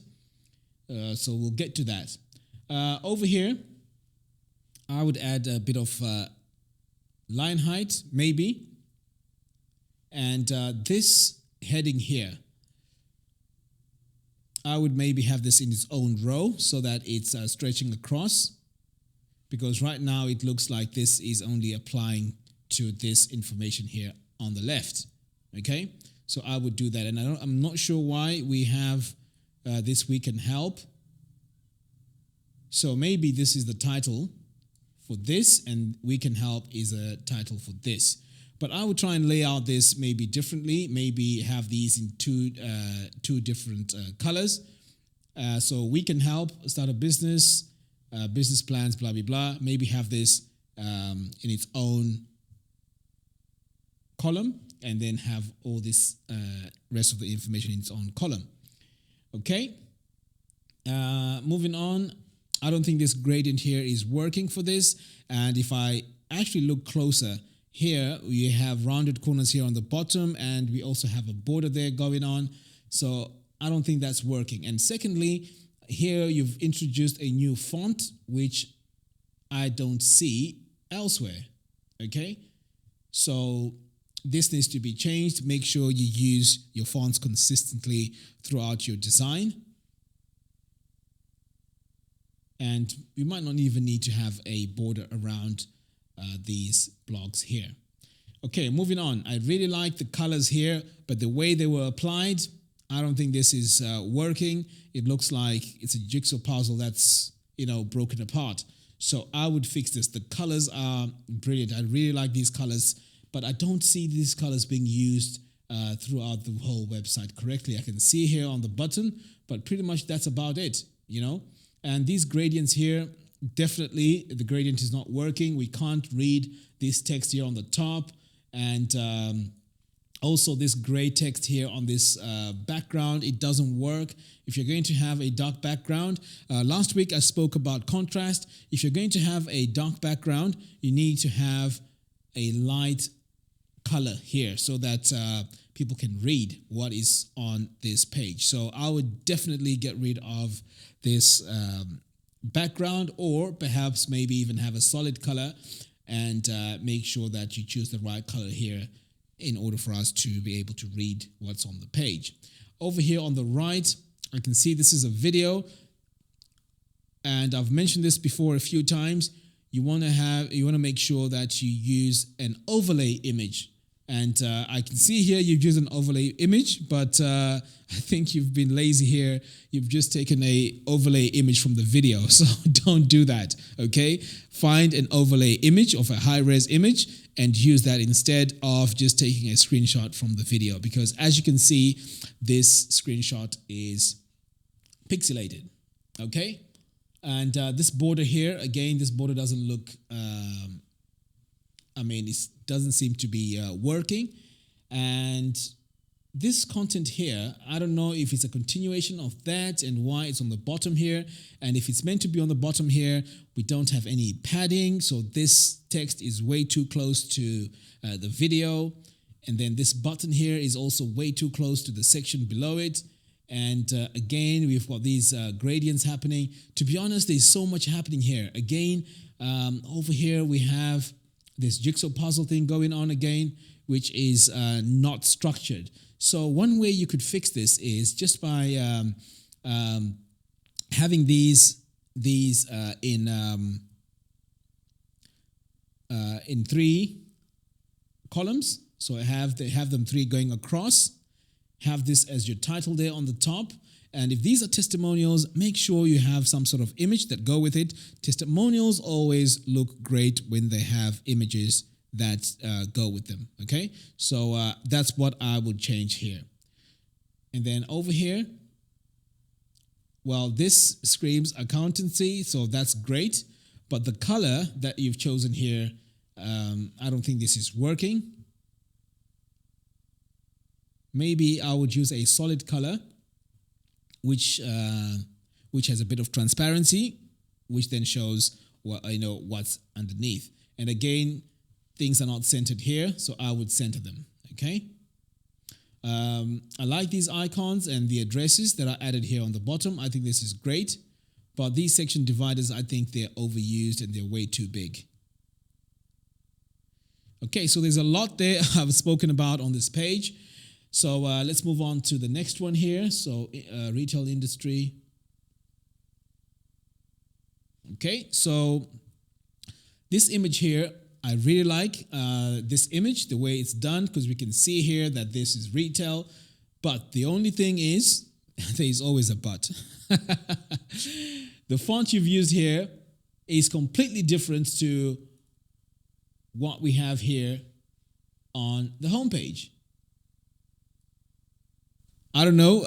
So we'll get to that. Over here, I would add a bit of line height, maybe. And this heading here, I would maybe have this in its own row so that it's stretching across. Because right now it looks like this is only applying to this information here on the left. Okay? So I would do that. And I'm not sure why we have this we can help. So maybe this is the title for this, and we can help is a title for this. But I would try and lay out this maybe differently, maybe have these in two different colors. So we can help start a business, business plans, blah, blah, blah. Maybe have this in its own column, and then have all this rest of the information in its own column. Okay, moving on. I don't think this gradient here is working for this. And if I actually look closer here, we have rounded corners here on the bottom, and we also have a border there going on. So I don't think that's working. And secondly, here you've introduced a new font, which I don't see elsewhere. Okay, so this needs to be changed. Make sure you use your fonts consistently throughout your design. And we might not even need to have a border around these blocks here. Okay, moving on. I really like the colors here, but the way they were applied, I don't think this is working. It looks like it's a jigsaw puzzle that's, broken apart. So I would fix this. The colors are brilliant. I really like these colors, but I don't see these colors being used throughout the whole website correctly. I can see here on the button, but pretty much that's about it, And these gradients here, definitely the gradient is not working. We can't read this text here on the top. And also this gray text here on this background, it doesn't work. If you're going to have a dark background, last week I spoke about contrast. If you're going to have a dark background, you need to have a light color here so that people can read what is on this page. So I would definitely get rid of this background, or perhaps maybe even have a solid color, and make sure that you choose the right color here in order for us to be able to read what's on the page. Over here on the right, I can see this is a video, and I've mentioned this before a few times. You want to make sure that you use an overlay image. And I can see here you've used an overlay image, but I think you've been lazy here. You've just taken a overlay image from the video, so don't do that, okay? Find an overlay image of a high-res image and use that instead of just taking a screenshot from the video, because as you can see, this screenshot is pixelated, okay? And this border here, again, this border doesn't look... it doesn't seem to be working. And this content here, I don't know if it's a continuation of that and why it's on the bottom here. And if it's meant to be on the bottom here, we don't have any padding. So this text is way too close to the video. And then this button here is also way too close to the section below it. And again, we've got these gradients happening. To be honest, there's so much happening here. Again, over here we have this jigsaw puzzle thing going on again, which is not structured. So one way you could fix this is just by having these in 3 columns. So they have them 3 going across. Have this as your title there on the top, And if these are testimonials, make sure you have some sort of image that go with it. Testimonials always look great when they have images that go with them. Okay, so that's what I would change here. And then over here, well, this screams accountancy, so that's great. But the color that you've chosen here, I don't think this is working. Maybe I would use a solid color, which has a bit of transparency, which then shows what's underneath. And again, things are not centered here, so I would center them. Okay. I like these icons and the addresses that are added here on the bottom. I think this is great, but these section dividers, I think they're overused and they're way too big. Okay, so there's a lot there I've spoken about on this page. So let's move on to the next one here. So retail industry. Okay, so this image here, I really like this image, the way it's done, because we can see here that this is retail. But the only thing is, there is always a but. The font you've used here is completely different to what we have here on the homepage. I don't know,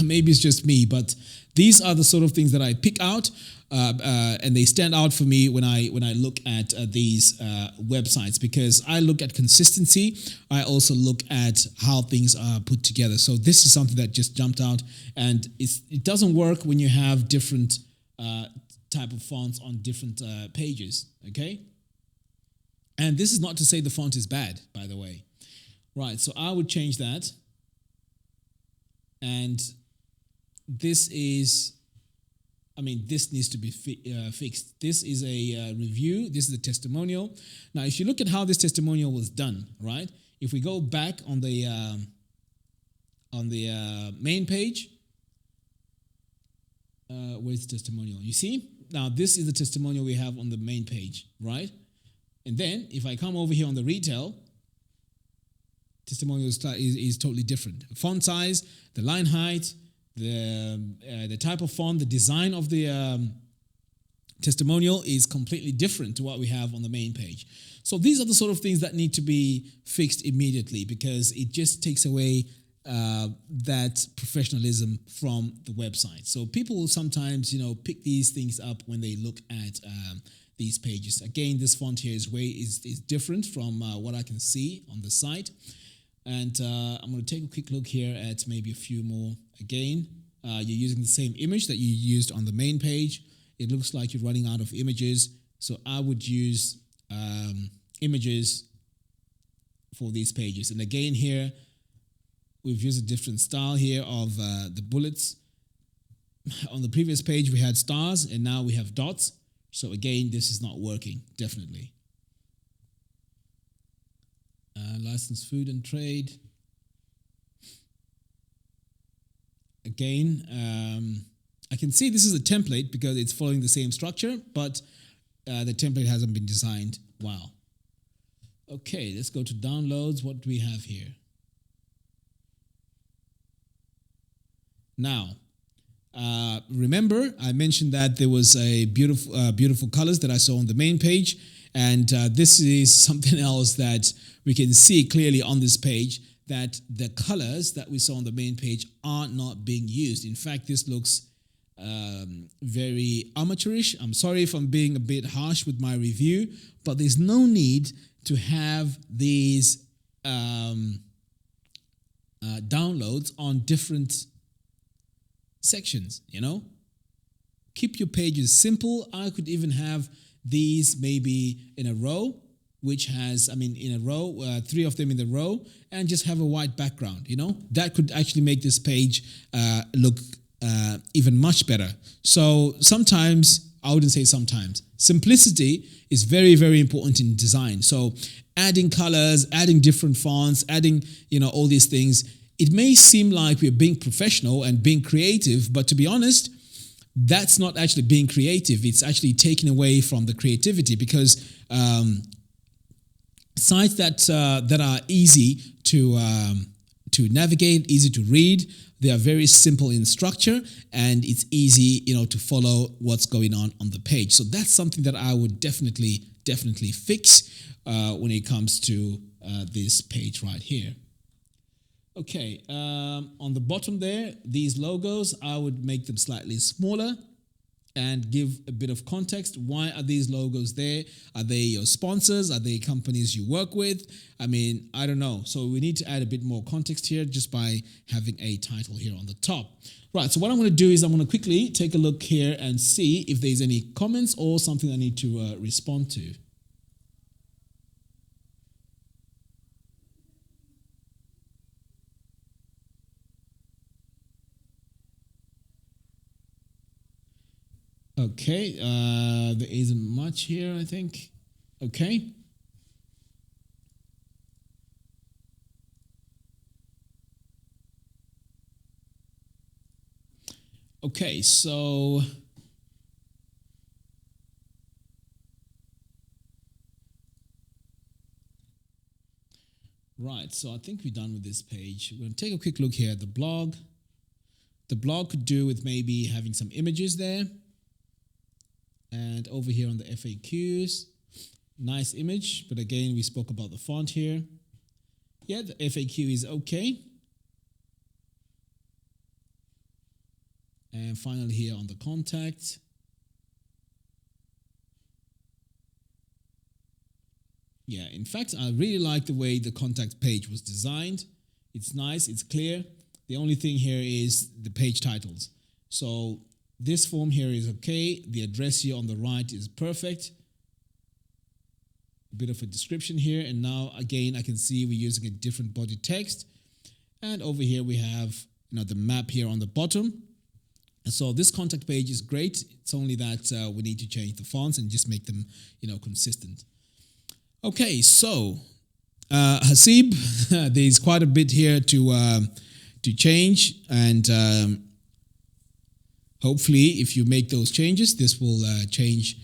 maybe it's just me, but these are the sort of things that I pick out, and they stand out for me when I look at these websites, because I look at consistency. I also look at how things are put together. So this is something that just jumped out, and it doesn't work when you have different type of fonts on different pages. Okay, and this is not to say the font is bad, by the way. Right, so I would change that. And this is, this needs to be fixed. This is a review. This is a testimonial. Now, if you look at how this testimonial was done, right? If we go back on the main page, where's the testimonial? You see? Now, this is the testimonial we have on the main page, right? And then, if I come over here on the retail, testimonial is totally different. Font size, the line height, the type of font, the design of the testimonial is completely different to what we have on the main page. So these are the sort of things that need to be fixed immediately, because it just takes away that professionalism from the website. So people will sometimes, pick these things up when they look at these pages. Again, this font here is different from what I can see on the site. And I'm going to take a quick look here at maybe a few more. Again, you're using the same image that you used on the main page. It looks like you're running out of images. So I would use images for these pages. And again here, we've used a different style here of the bullets. On the previous page, we had stars, and now we have dots. So again, this is not working, definitely. Licensed food and trade. Again, I can see this is a template because it's following the same structure, but the template hasn't been designed. Wow. Okay, let's go to downloads. What do we have here? Now, remember I mentioned that there was a beautiful colors that I saw on the main page, and this is something else that we can see clearly on this page, that the colors that we saw on the main page are not being used. In fact, this looks very amateurish. I'm sorry if I'm being a bit harsh with my review, but there's no need to have these downloads on different sections, Keep your pages simple. I could even have these maybe in a row, which has, in a row, 3 of them in the row, and just have a white background, That could actually make this page look even much better. So sometimes, I wouldn't say sometimes, simplicity is very, very important in design. So adding colors, adding different fonts, adding, all these things, it may seem like we're being professional and being creative, but to be honest, that's not actually being creative. It's actually taking away from the creativity, because sites that are easy to to navigate, easy to read. They are very simple in structure, and it's easy, to follow what's going on the page. So that's something that I would definitely fix when it comes to this page right here. Okay, on the bottom there, these logos, I would make them slightly smaller and give a bit of context. Why are these logos there? Are they your sponsors? Are they companies you work with? I don't know. So we need to add a bit more context here just by having a title here on the top. Right, so what I'm going to do is I'm going to quickly take a look here and see if there's any comments or something I need to respond to. Okay, there isn't much here, I think. Okay. Okay, so right, so I think we're done with this page. We're going to take a quick look here at the blog. The blog could do with maybe having some images there. And over here on the FAQs, nice image, but again, we spoke about the font here. Yeah, the FAQ is okay. And finally here on the contact. Yeah, in fact, I really like the way the contact page was designed. It's nice, it's clear. The only thing here is the page titles. So this form here is okay. The address here on the right is perfect. A bit of a description here. And now, again, I can see we're using a different body text. And over here we have the map here on the bottom. And so this contact page is great. It's only that we need to change the fonts and just make them, consistent. Okay, so Hasib, there's quite a bit here to change, and hopefully, if you make those changes, this will change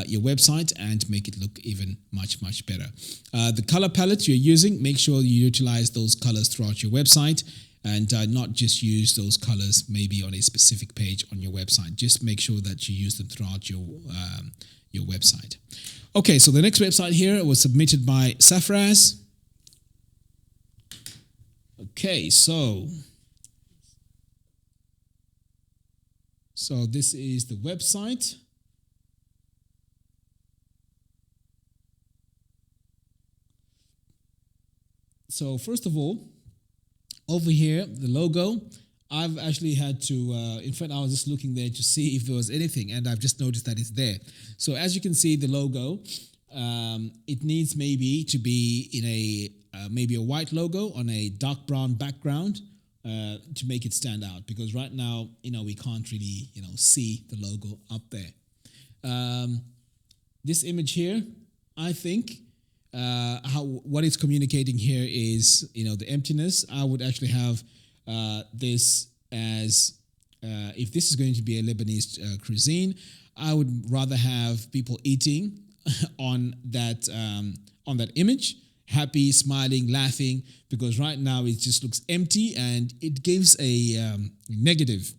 your website and make it look even much better. The color palette you're using, make sure you utilize those colors throughout your website, and not just use those colors maybe on a specific page on your website. Just make sure that you use them throughout your website. Okay, so the next website here was submitted by Safraz. Okay, so this is the website. So first of all, over here, the logo, I've actually had to, in fact, I was just looking there to see if there was anything, and I've just noticed that it's there. So as you can see, the logo, it needs maybe to be in maybe a white logo on a dark brown background to make it stand out, because right now, we can't really, see the logo up there. This image here, I think, what it's communicating here is, the emptiness. I would actually have this as, if this is going to be a Lebanese cuisine, I would rather have people eating on that image, happy, smiling, laughing, because right now it just looks empty and it gives a negative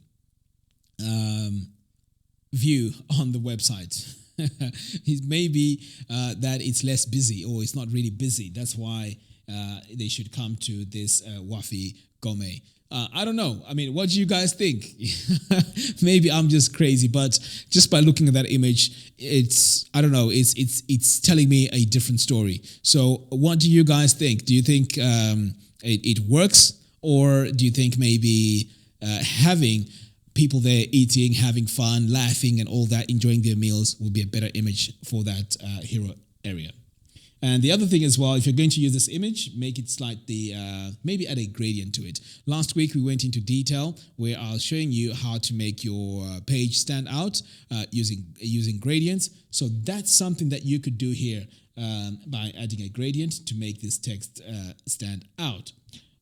view on the website. It may be that it's less busy, or it's not really busy. That's why they should come to this Wafi Gourmet. I don't know. What do you guys think? Maybe I'm just crazy, but just by looking at that image, I don't know. It's telling me a different story. So, what do you guys think? Do you think it works, or do you think maybe having people there eating, having fun, laughing, and all that, enjoying their meals would be a better image for that hero area? And the other thing as well, if you're going to use this image, make it slightly, maybe add a gradient to it. Last week, we went into detail where I was showing you how to make your page stand out using gradients. So that's something that you could do here by adding a gradient to make this text stand out.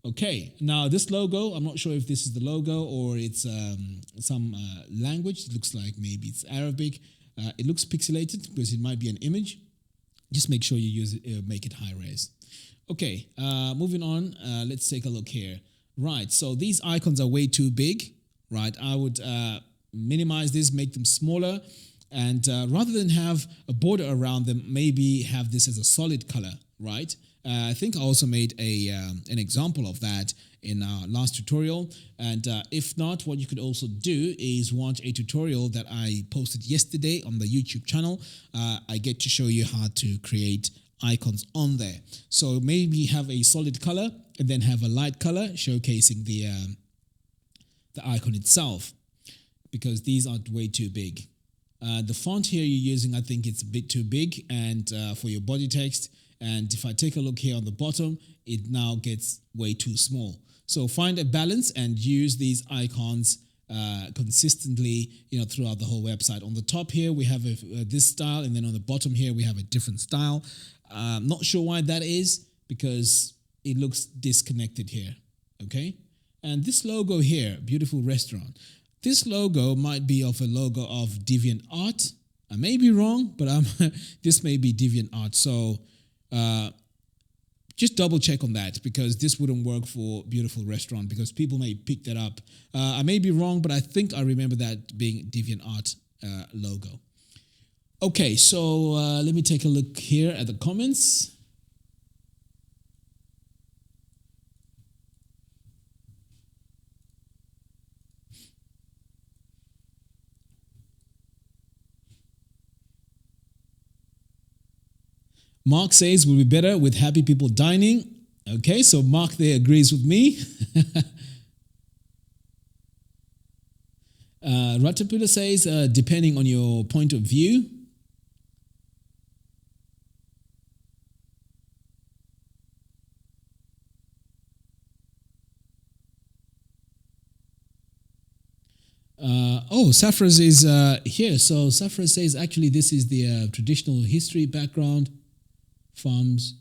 Okay, now this logo, I'm not sure if this is the logo or it's some language. It looks like maybe it's Arabic. It looks pixelated because it might be an image. Just make sure you use it, make it high res. Okay, moving on, let's take a look here. Right, so these icons are way too big, right? I would minimize this, make them smaller, and rather than have a border around them, maybe have this as a solid color, right? I think I also made an example of that in our last tutorial, and if not, what you could also do is watch a tutorial that I posted yesterday on the YouTube channel. I get to show you how to create icons on there. So maybe have a solid color and then have a light color showcasing the icon itself, because these are way too big. The font here you're using, I think it's a bit too big and for your body text. And if I take a look here on the bottom, it now gets way too small. So find a balance and use these icons consistently, throughout the whole website. On the top here, we have this style, and then on the bottom here, we have a different style. Not sure why that is, because it looks disconnected here, okay? And this logo here, beautiful restaurant. This logo might be of a logo of DeviantArt. I may be wrong, but this may be DeviantArt. So just double check on that, because this wouldn't work for beautiful restaurant, because people may pick that up. I may be wrong, but I think I remember that being DeviantArt logo. Okay, so let me take a look here at the comments. Mark says we'll be better with happy people dining. Okay, so Mark there agrees with me. Ratapula says, depending on your point of view. Safras is here. So Safras says, actually, this is the traditional history background. Farms.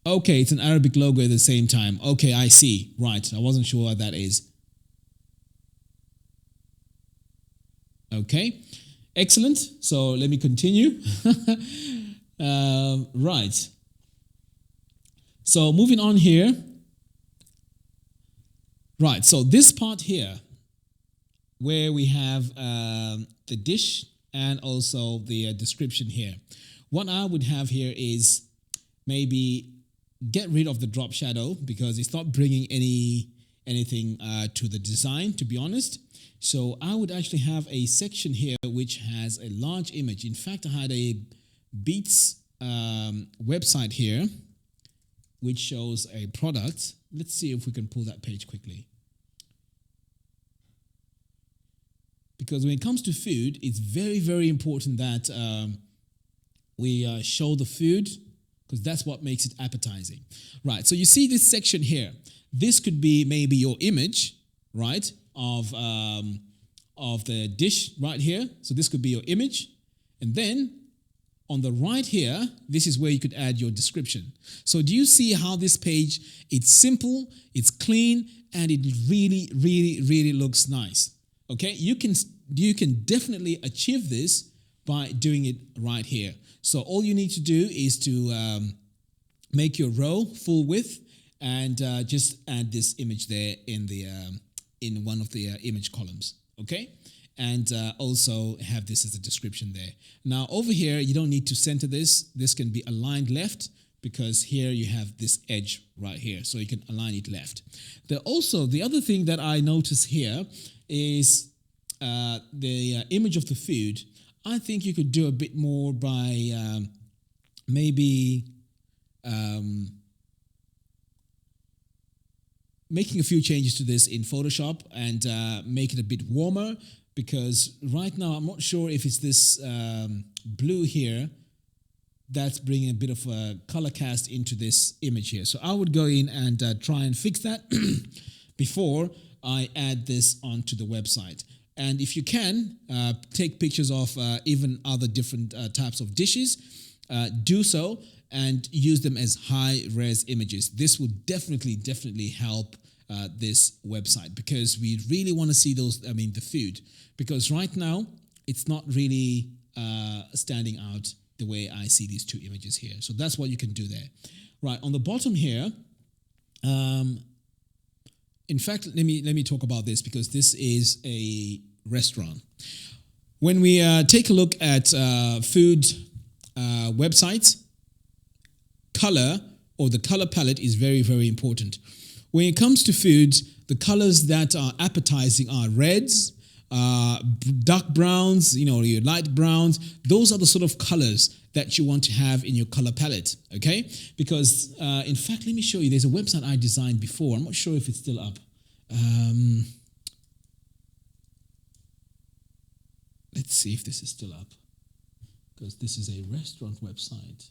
Okay, it's an Arabic logo at the same time. Okay, I see. Right, I wasn't sure what that is. Okay, excellent. So let me continue. Right. So moving on here. Right, so this part here, where we have the dish and also the description here. What I would have here is maybe get rid of the drop shadow, because it's not bringing anything to the design, to be honest. So I would actually have a section here which has a large image. In fact, I had a Beats website here which shows a product. Let's see if we can pull that page quickly. Because when it comes to food, it's very, very important that we show the food, because that's what makes it appetizing. Right, so you see this section here. This could be maybe your image, right, of the dish right here. So this could be your image. And then on the right here, this is where you could add your description. So do you see how this page, it's simple, it's clean, and it really, really, really looks nice. Okay, you can definitely achieve this by doing it right here. So all you need to do is to make your row full width and just add this image there in one of the image columns. Okay, and also have this as a description there. Now over here, you don't need to center this. This can be aligned left, because here you have this edge right here, so you can align it left. The other thing that I notice here is the image of the food. I think you could do a bit more by maybe making a few changes to this in Photoshop and make it a bit warmer, because right now I'm not sure if it's this blue here that's bringing a bit of a color cast into this image here. So I would go in and try and fix that before I add this onto the website. And if you can, take pictures of even other different types of dishes, do so and use them as high-res images. This will definitely help this website, because we really want to see the food. Because right now, it's not really standing out the way I see these two images here. So that's what you can do there. Right, on the bottom here, in fact, let me talk about this because this is a restaurant. When we take a look at food websites, color or the color palette is very, very important. When it comes to foods, the colors that are appetizing are reds, dark browns, your light browns. Those are the sort of colors that you want to have in your color palette, okay? Because, in fact, let me show you. There's a website I designed before. I'm not sure if it's still up. Let's see if this is still up, because this is a restaurant website.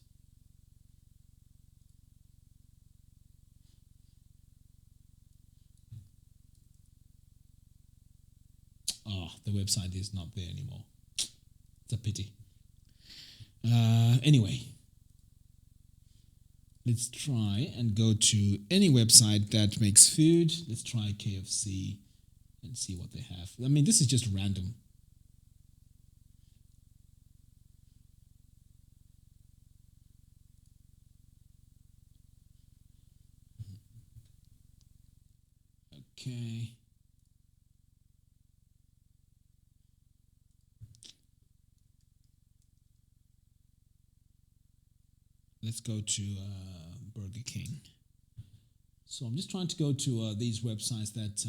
Oh, the website is not there anymore. It's a pity. Anyway, let's try and go to any website that makes food. Let's try KFC and see what they have. I mean, this is just random. Okay. Let's go to Burger King. So I'm just trying to go to these websites that...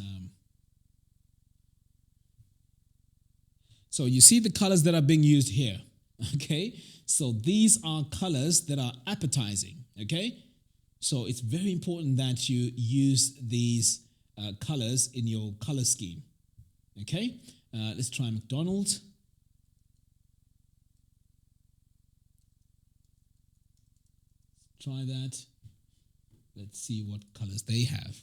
So you see the colors that are being used here, okay? So these are colors that are appetizing, okay? So it's very important that you use these colors in your color scheme, okay? Let's try McDonald's. Try that. Let's see what colors they have.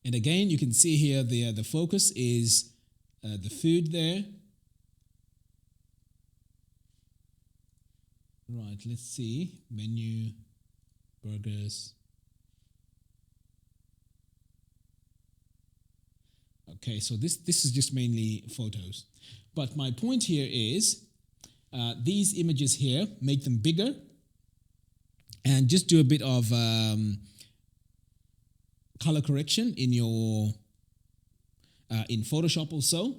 And again, you can see here the focus is the food there. Right, let's see. Menu, burgers. Okay, so this is just mainly photos. But my point here is these images here, make them bigger and just do a bit of color correction in your in Photoshop also,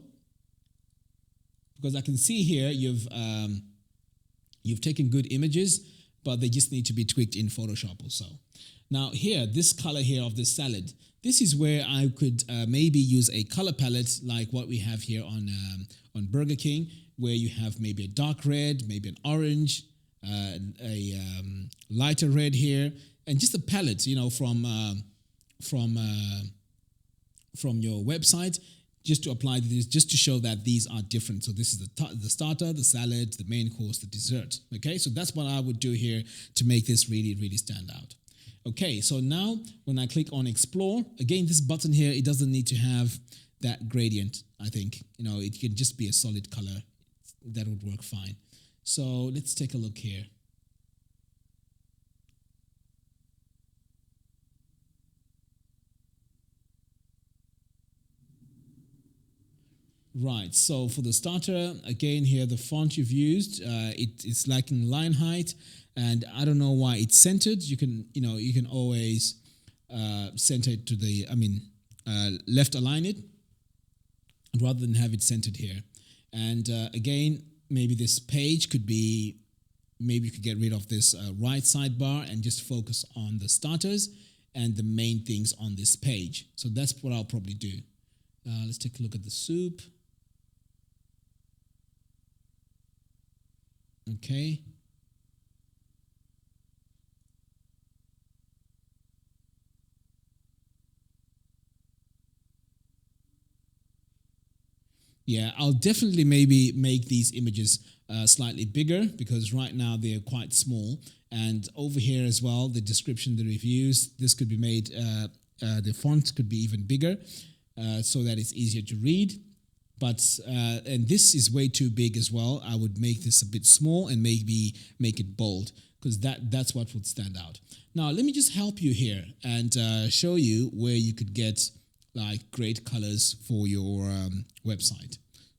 because I can see here you've taken good images, but they just need to be tweaked in Photoshop also. Now here, this color here of this salad, this is where I could maybe use a color palette like what we have here on Burger King, where you have maybe a dark red, maybe an orange, a lighter red here, and just a palette, from your website, just to apply this, just to show that these are different. So this is the starter, the salad, the main course, the dessert. Okay, so that's what I would do here to make this really, really stand out. Okay, so now when I click on Explore, again, this button here, it doesn't need to have that gradient, I think. It can just be a solid color. That would work fine. So let's take a look here. Right, so for the starter, again here, the font you've used, it's lacking line height, and I don't know why it's centered. You can always center it to the, left align it, rather than have it centered here. And again, maybe this page could be, maybe you could get rid of this right sidebar and just focus on the starters and the main things on this page. So that's what I'll probably do. Let's take a look at the soup. Okay. Yeah, I'll definitely maybe make these images slightly bigger, because right now they're quite small. And over here as well, the description, the reviews, this could be made, the font could be even bigger so that it's easier to read. But, and this is way too big as well. I would make this a bit small and maybe make it bold, because that's what would stand out. Now, let me just help you here and show you where you could get like great colors for your website.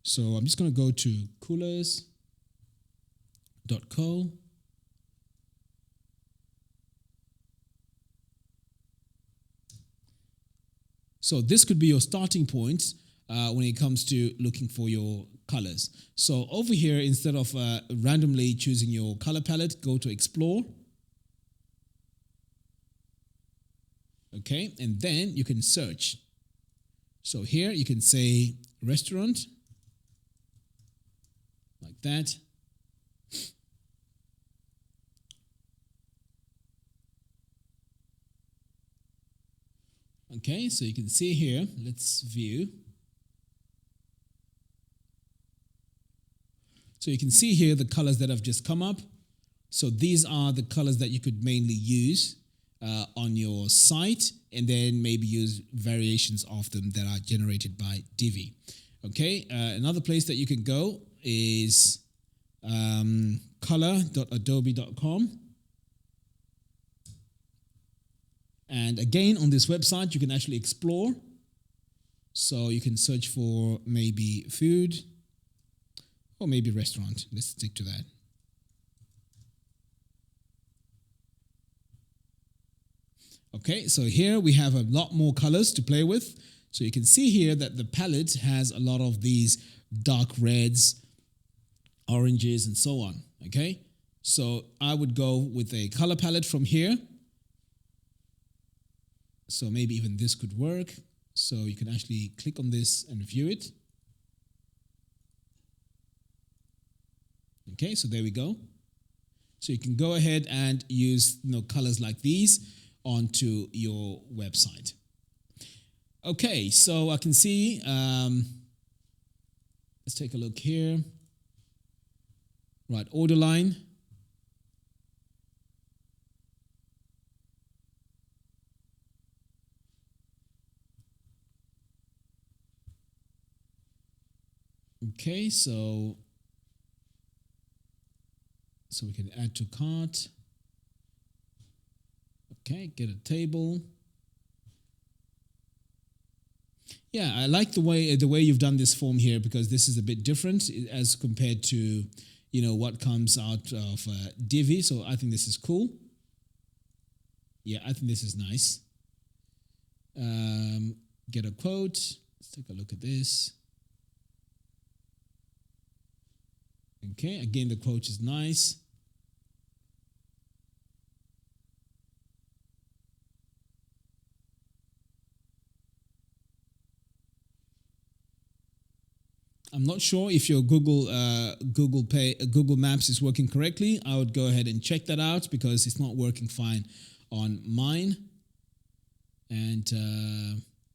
So I'm just going to go to coolers.co. So this could be your starting point when it comes to looking for your colors. So over here, instead of randomly choosing your color palette, go to Explore. Okay, and then you can search. So here you can say restaurant, like that. Okay, so you can see here, let's view. So you can see here the colors that have just come up. So these are the colors that you could mainly use on your site, and then maybe use variations of them that are generated by Divi. Okay, another place that you can go is color.adobe.com. And again, on this website, you can actually explore. So you can search for maybe food or maybe restaurant. Let's stick to that. Okay, so here we have a lot more colors to play with. So you can see here that the palette has a lot of these dark reds, oranges, and so on. Okay, so I would go with a color palette from here. So maybe even this could work. So you can actually click on this and view it. Okay, so there we go. So you can go ahead and use colors like these onto your website. Okay, so I can see, let's take a look here. Right, order line. Okay, so we can add to cart. Okay, get a table. Yeah, I like the way you've done this form here, because this is a bit different as compared to what comes out of Divi. So I think this is cool. Yeah, I think this is nice. Get a quote. Let's take a look at this. Okay, again, the quote is nice. I'm not sure if your Google Maps is working correctly. I would go ahead and check that out, because it's not working fine on mine. And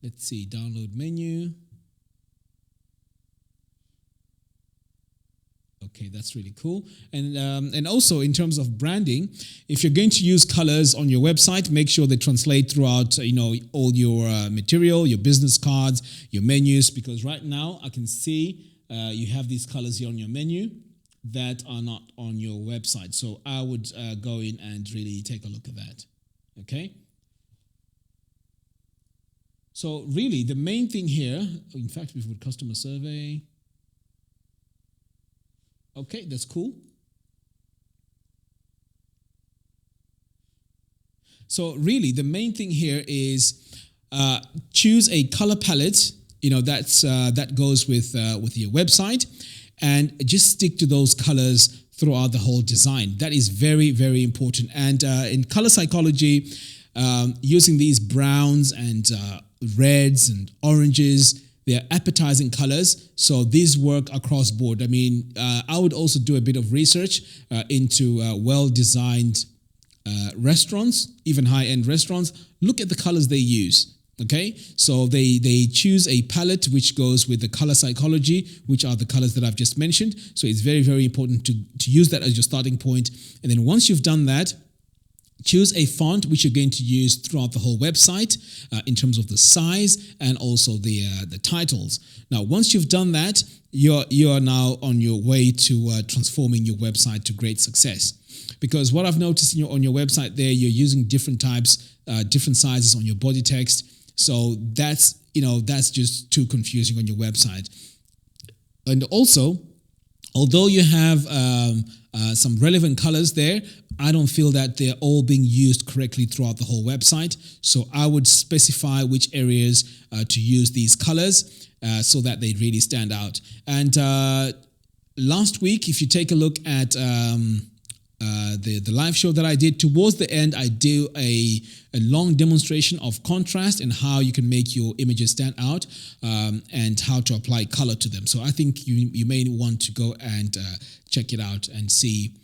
let's see, download menu. Okay, that's really cool. And also in terms of branding, if you're going to use colors on your website, make sure they translate throughout all your material, your business cards, your menus, because right now I can see you have these colors here on your menu that are not on your website. So I would go in and really take a look at that. Okay. So really the main thing here, in fact, we've got customer survey. Okay, that's cool. So really, the main thing here is choose a color palette, that goes with your website, and just stick to those colors throughout the whole design. That is very, very important. And in color psychology, using these browns and reds and oranges, they're appetizing colors, so these work across board. I mean, I would also do a bit of research into well-designed restaurants, even high-end restaurants. Look at the colors they use, okay? So they choose a palette which goes with the color psychology, which are the colors that I've just mentioned. So it's very, very important to use that as your starting point. And then once you've done that, choose a font which you're going to use throughout the whole website in terms of the size and also the titles. Now, once you've done that, you are now on your way to transforming your website to great success. Because what I've noticed on your website there, you're using different types, different sizes on your body text. So that's just too confusing on your website. And also, although you have some relevant colors there, I don't feel that they're all being used correctly throughout the whole website. So I would specify which areas to use these colors so that they really stand out. And last week, if you take a look at the live show that I did, towards the end, I do a long demonstration of contrast and how you can make your images stand out and how to apply color to them. So I think you may want to go and check it out and see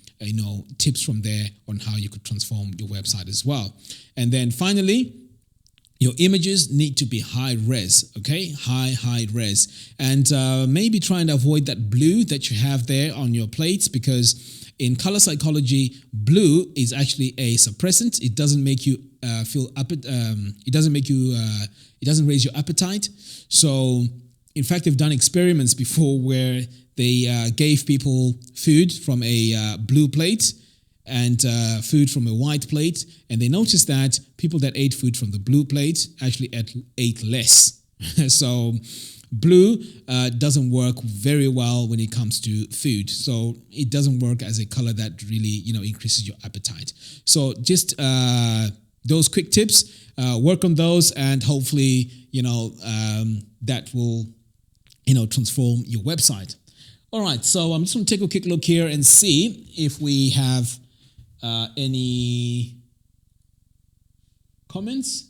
tips from there on how you could transform your website as well. And then finally, your images need to be high res, okay? High res. And maybe try and avoid that blue that you have there on your plates, because in color psychology, blue is actually a suppressant. It doesn't make you it doesn't raise your appetite. So, in fact, they've done experiments before where they gave people food from a blue plate and food from a white plate, and they noticed that people that ate food from the blue plate actually ate less. So blue doesn't work very well when it comes to food. So it doesn't work as a color that really increases your appetite. So just those quick tips, work on those, and hopefully that will transform your website. All right, so I'm just going to take a quick look here and see if we have any comments.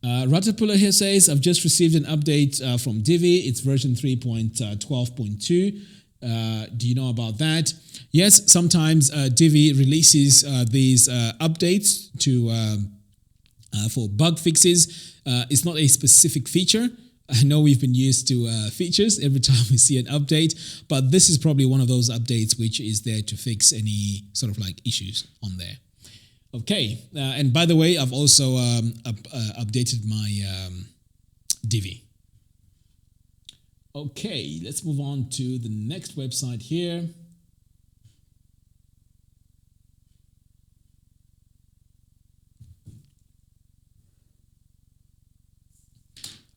Ratapula here says, I've just received an update from Divi. It's version 3.12.2. Do you know about that? Yes, sometimes Divi releases these updates for bug fixes. It's not a specific feature. I know we've been used to features every time we see an update, but this is probably one of those updates which is there to fix any sort of like issues on there. Okay, and by the way, I've also updated my Divi. Okay, let's move on to the next website here.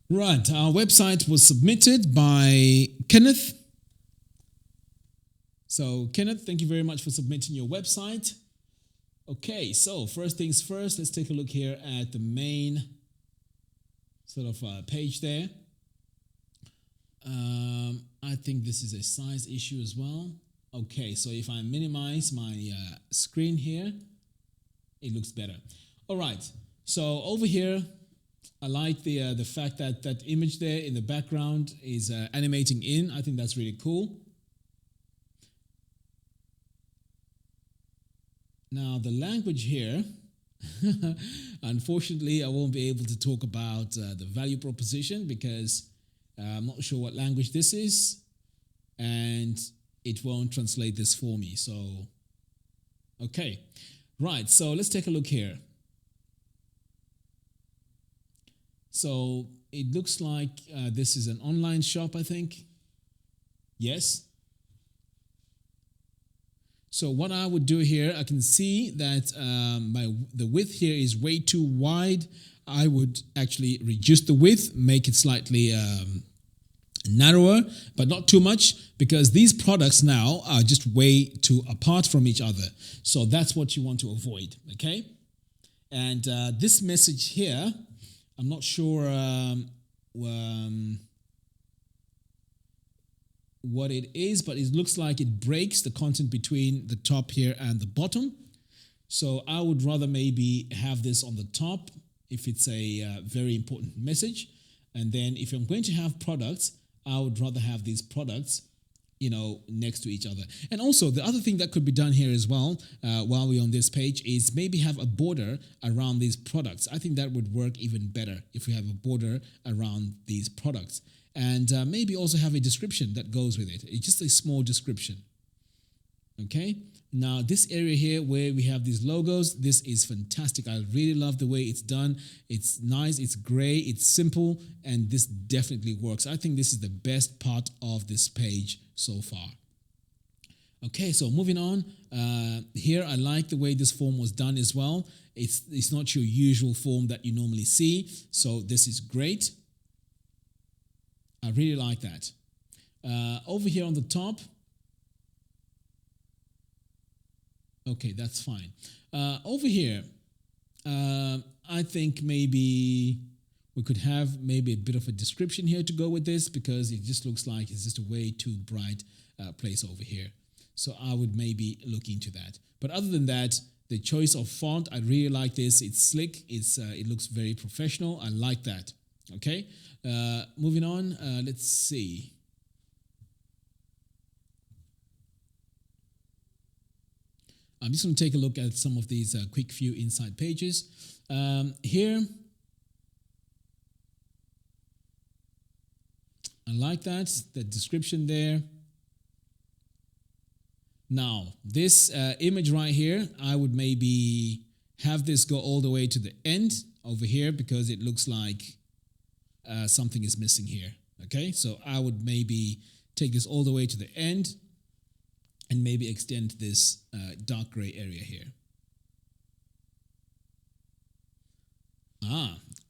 Right, our website was submitted by Kenneth. So Kenneth, thank you very much for submitting your website. Okay, so first things first, let's take a look here at the main sort of page there. I think this is a size issue as well. Okay, so if I minimize my screen here, it looks better. All right, so over here, I like the fact that that image there in the background is animating in. I think that's really cool. Now, the language here, unfortunately, I won't be able to talk about the value proposition because I'm not sure what language this is, and it won't translate this for me. So, okay. Right, so let's take a look here. So, it looks like this is an online shop, I think. Yes. So what I would do here, I can see that the width here is way too wide. I would actually reduce the width, make it slightly narrower, but not too much, because these products now are just way too apart from each other. So that's what you want to avoid, okay? And this message here, I'm not sure what it is, but it looks like it breaks the content between the top here and the bottom. So I would rather maybe have this on the top if it's a very important message. And then if I'm going to have products, I would rather have these products, next to each other. And also the other thing that could be done here as well, while we're on this page, is maybe have a border around these products. I think that would work even better if we have a border around these products. And maybe also have a description that goes with it. It's just a small description. Okay? Now, this area here where we have these logos, this is fantastic. I really love the way it's done. It's nice, it's gray, it's simple, and this definitely works. I think this is the best part of this page so far. Okay, so moving on. Here, I like the way this form was done as well. It's not your usual form that you normally see, so this is great. I really like that. Over here on the top, okay, that's fine. Over here, I think maybe we could have maybe a bit of a description here to go with this, because it just looks like it's just a way too bright place over here. So I would maybe look into that. But other than that, the choice of font, I really like this. It's slick. It looks very professional. I like that. Okay. Moving on. Let's see. I'm just going to take a look at some of these quick few inside pages. Here, I like that, the description there. Now, this image right here, I would maybe have this go all the way to the end over here, because it looks like something is missing here. Okay, so I would maybe take this all the way to the end and maybe extend this dark gray area here.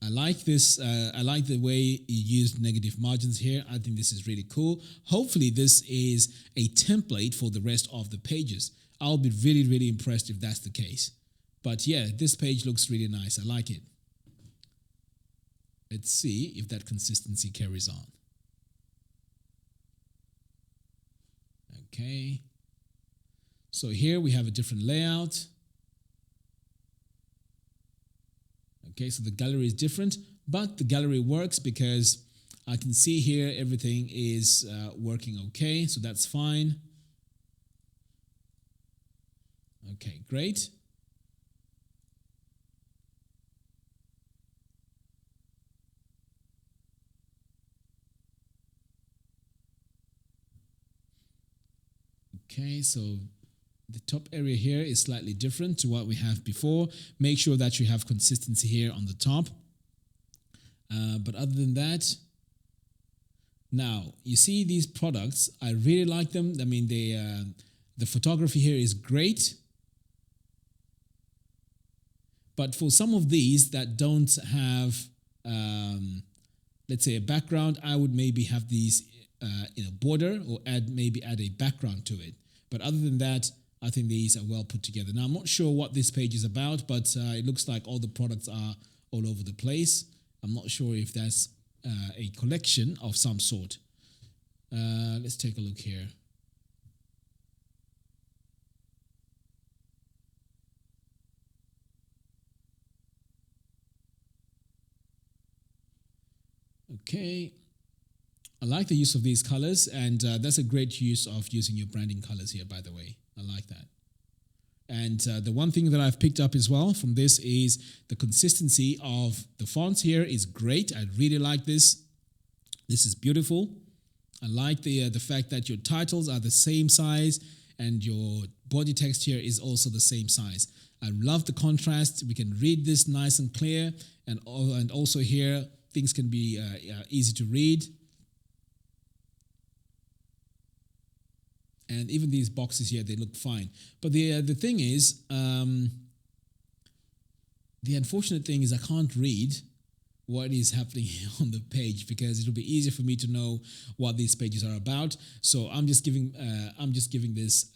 I like this. I like the way you used negative margins here. I think this is really cool. Hopefully this is a template for the rest of the pages. I'll be really, really impressed if that's the case. But yeah, this page looks really nice. I like it. Let's see if that consistency carries on. Okay. So here we have a different layout. Okay, so the gallery is different, but the gallery works because I can see here everything is working okay, so that's fine. Okay, great. Okay, so the top area here is slightly different to what we have before. Make sure that you have consistency here on the top. But other than that, now you see these products, I really like them. I mean, the photography here is great. But for some of these that don't have, let's say, a background, I would maybe have these in a border, or maybe add a background to it. But other than that, I think these are well put together. Now, I'm not sure what this page is about, but it looks like all the products are all over the place. I'm not sure if that's a collection of some sort. Let's take a look here. Okay. I like the use of these colors, and that's a great use of using your branding colors here, by the way. I like that. And the one thing that I've picked up as well from this is the consistency of the fonts here is great. I really like this. This is beautiful. I like the fact that your titles are the same size and your body text here is also the same size. I love the contrast. We can read this nice and clear, and also here things can be easy to read. And even these boxes here, they look fine. But the thing is, the unfortunate thing is I can't read what is happening on the page, because it'll be easier for me to know what these pages are about. So I'm just giving this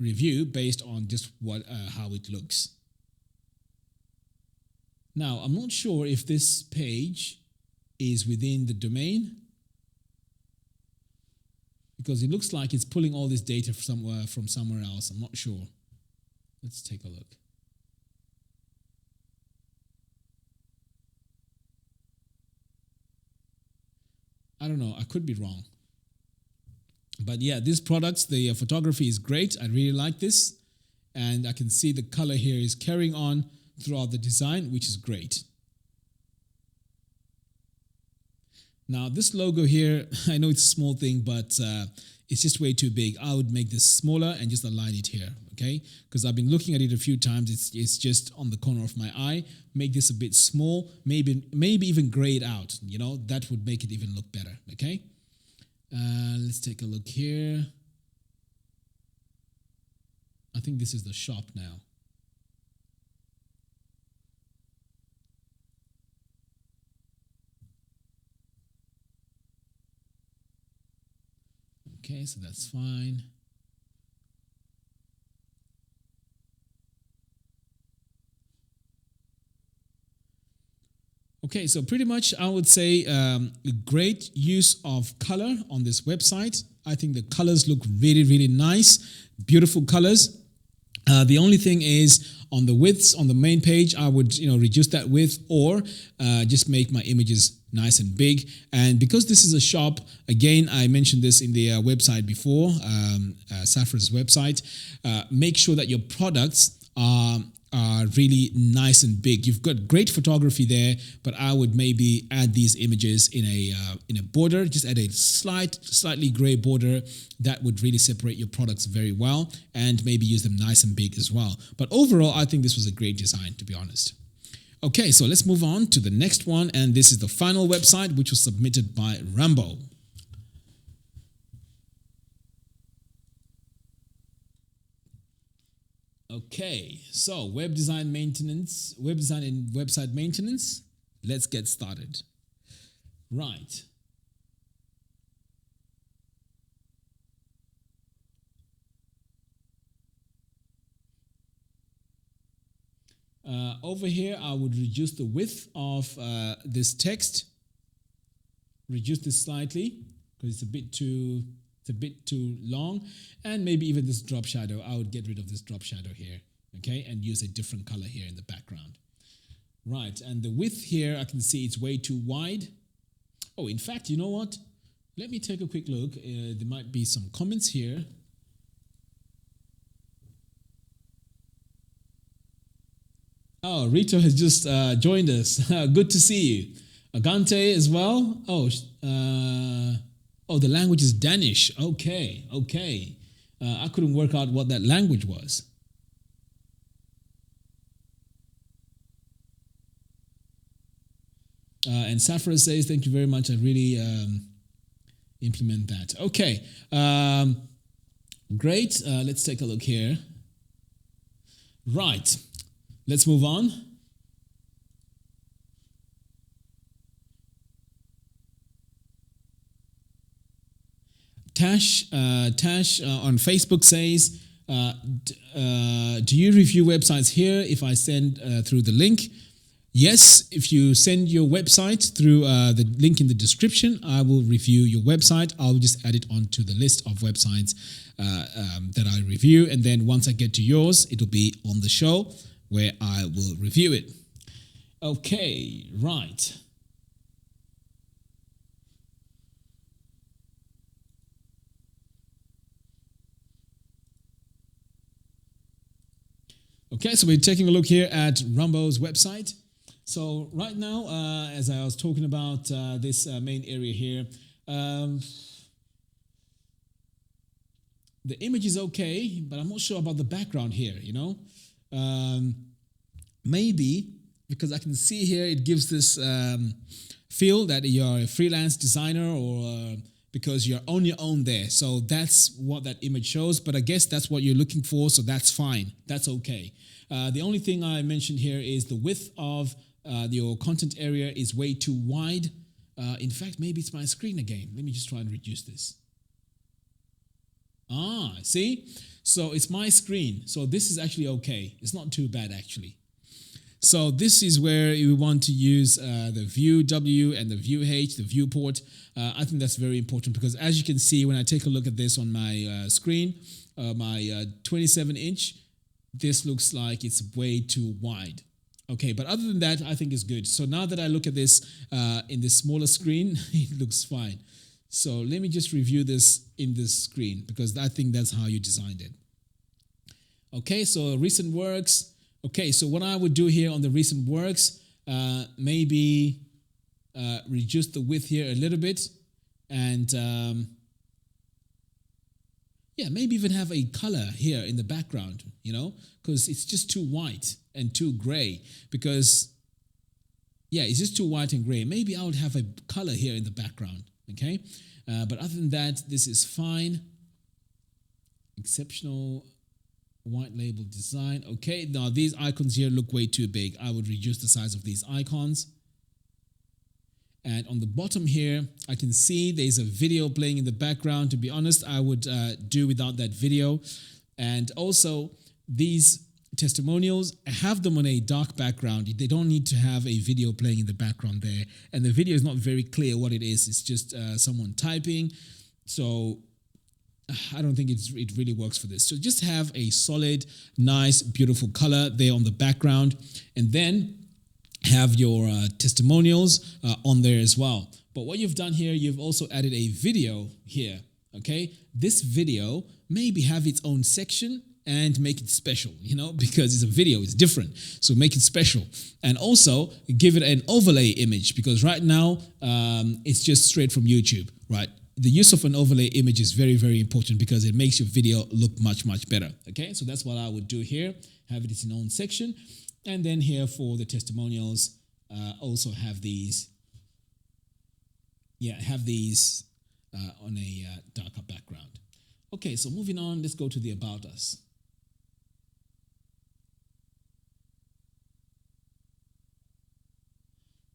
review based on just how it looks. Now, I'm not sure if this page is within the domain, because it looks like it's pulling all this data from somewhere else. I'm not sure. Let's take a look. I don't know. I could be wrong. But yeah, these products, the photography is great. I really like this. And I can see the color here is carrying on throughout the design, which is great. Now, this logo here, I know it's a small thing, but It's just way too big. I would make this smaller and just align it here, okay? Because I've been looking at it a few times. It's just on the corner of my eye. Make this a bit small, maybe even gray it out, you know? That would make it even look better, okay? Let's take a look here. I think this is the shop now. Okay, so that's fine. Okay, so pretty much I would say great use of color on this website. I think the colors look really, really nice, beautiful colors. The only thing is on the widths on the main page, I would reduce that width or just make my images nice and big. And because this is a shop, again, I mentioned this in the website before, Safra's website. Make sure that your products are really nice and big. You've got great photography there, but I would maybe add these images in a border. Just add a slightly gray border. That would really separate your products very well, and maybe use them nice and big as well. But overall, I think this was a great design, to be honest. Okay, so let's move on to the next one, and this is the final website, which was submitted by Rambo. Okay, so web design and website maintenance. Let's get started. Right. Over here, I would reduce the width of this text. Reduce this slightly because it's a bit too long, and maybe even this drop shadow. I would get rid of this drop shadow here, okay, and use a different color here in the background. Right, and the width here, I can see it's way too wide. Oh, in fact, you know what? Let me take a quick look. There might be some comments here. Oh, Rito has just joined us. Good to see you. Agante as well. Oh, the language is Danish. Okay. I couldn't work out what that language was. And Safra says, thank you very much. I really implement that. Okay. Great. Let's take a look here. Right. Let's move on. Tash on Facebook says, do you review websites here if I send through the link? Yes, if you send your website through the link in the description, I will review your website. I'll just add it onto the list of websites that I review. And then once I get to yours, it'll be on the show where I will review it. Okay, right. Okay, so we're taking a look here at Rambo's website. So right now, as I was talking about this main area here, the image is okay, but I'm not sure about the background here, maybe because I can see here it gives this feel that you're a freelance designer or because you're on your own there. So that's what that image shows, but I guess that's what you're looking for, so that's fine. That's okay. The only thing I mentioned here is the width of your content area is way too wide. In fact, maybe it's my screen again. Let me just try and reduce this. See? So it's my screen. So this is actually okay. It's not too bad, actually. So this is where you want to use the view W and the view H, the viewport. I think that's very important because as you can see, when I take a look at this on my screen, my 27-inch, this looks like it's way too wide. Okay, but other than that, I think it's good. So now that I look at this in this smaller screen, it looks fine. So let me just review this in this screen because I think that's how you designed it. Okay, so recent works. Okay, so what I would do here on the recent works, maybe reduce the width here a little bit and yeah, maybe even have a color here in the background, because it's just too white and too gray. Because, yeah, it's just too white and gray. Maybe I would have a color here in the background, okay? But other than that, this is fine. Exceptional white label design. Okay, now these icons here look way too big. I would reduce the size of these icons. And on the bottom here, I can see there's a video playing in the background. To be honest, I would do without that video. And also, these testimonials, I have them on a dark background. They don't need to have a video playing in the background there. And the video is not very clear what it is. It's just someone typing. So I don't think it really works for this. So just have a solid, nice, beautiful color there on the background. And then have your testimonials on there as well. But what you've done here, you've also added a video here, okay? This video maybe have its own section and make it special, because it's a video, it's different. So make it special. And also give it an overlay image, because right now it's just straight from YouTube, right? The use of an overlay image is very, very important because it makes your video look much, much better, okay? So that's what I would do here, have it in its own section. And then here for the testimonials, also have these, on a darker background. Okay, so moving on, let's go to the About Us.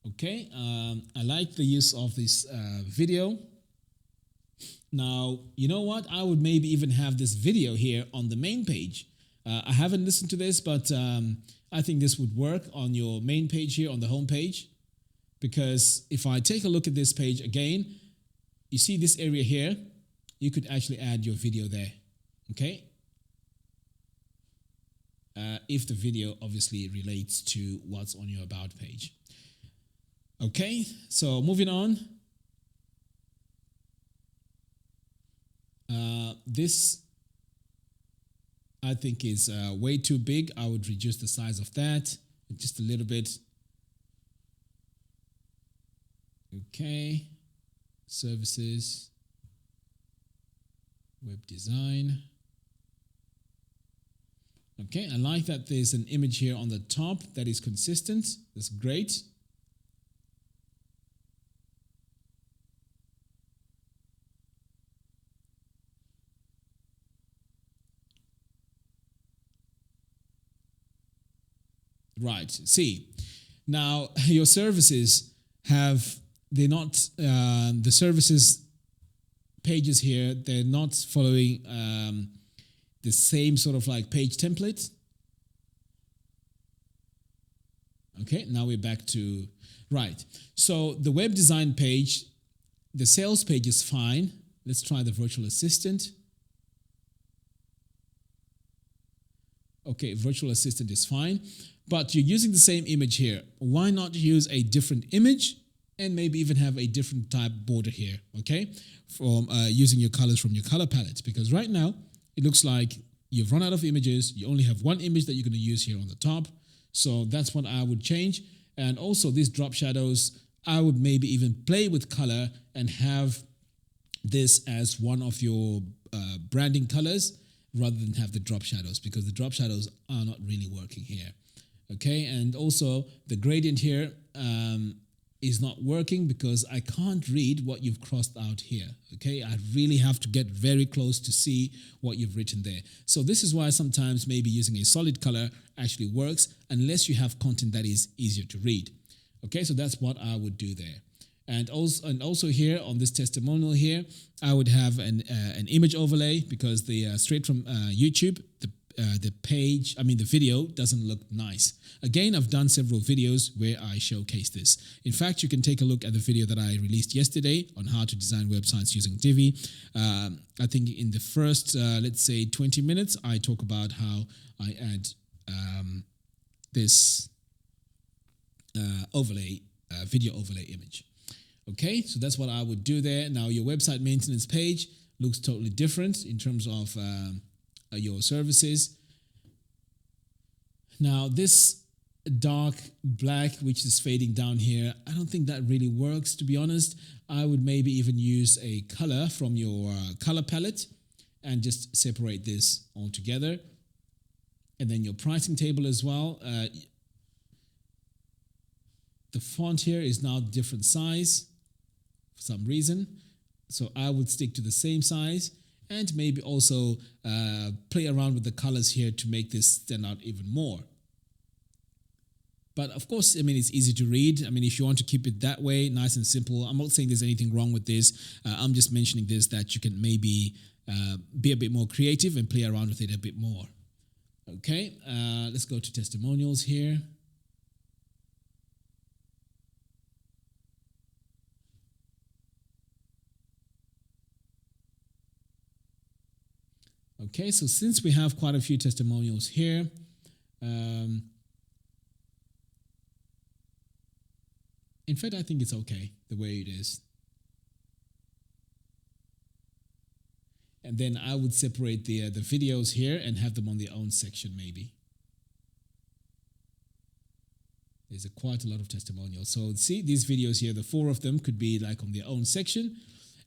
Okay, I like the use of this video. Now, you know what? I would maybe even have this video here on the main page. I haven't listened to this, but I think this would work on your main page here on the home page, because if I take a look at this page again, you see this area here, you could actually add your video there, okay? If the video obviously relates to what's on your About page. Okay, so moving on. This I think is way too big. I would reduce the size of that just a little bit. Okay, services, web design. Okay, I like that there's an image here on the top that is consistent. That's great. Right, see, now your services they're not, the services pages here, they're not following the same sort of like page template. Okay, now we're back to, right. So the web design page, the sales page is fine. Let's try the virtual assistant. Okay, virtual assistant is fine, but you're using the same image here. Why not use a different image and maybe even have a different type border here, okay? From using your colors from your color palette, because right now it looks like you've run out of images. You only have one image that you're going to use here on the top. So that's what I would change. And also these drop shadows, I would maybe even play with color and have this as one of your branding colors, rather than have the drop shadows, because the drop shadows are not really working here. Okay, and also the gradient here is not working because I can't read what you've crossed out here. Okay, I really have to get very close to see what you've written there. So this is why sometimes maybe using a solid color actually works, unless you have content that is easier to read. Okay, so that's what I would do there. And also here on this testimonial here, I would have an image overlay, because the straight from YouTube, the video doesn't look nice. Again, I've done several videos where I showcase this. In fact, you can take a look at the video that I released yesterday on how to design websites using Divi. I think in the first, let's say 20 minutes, I talk about how I add this overlay, video overlay image. Okay, so that's what I would do there. Now your website maintenance page looks totally different in terms of your services. Now this dark black, which is fading down here, I don't think that really works, to be honest. I would maybe even use a color from your color palette and just separate this all together. And then your pricing table as well. The font here is now different size for some reason. So I would stick to the same size and maybe also play around with the colors here to make this stand out even more. But of course, I mean, it's easy to read. I mean, if you want to keep it that way, nice and simple, I'm not saying there's anything wrong with this. I'm just mentioning this that you can maybe be a bit more creative and play around with it a bit more. Okay, let's go to testimonials here. Okay, so since we have quite a few testimonials here, in fact, I think it's okay the way it is. And then I would separate the videos here and have them on their own section maybe. There's quite a lot of testimonials. So see, these videos here, the 4 of them could be like on their own section.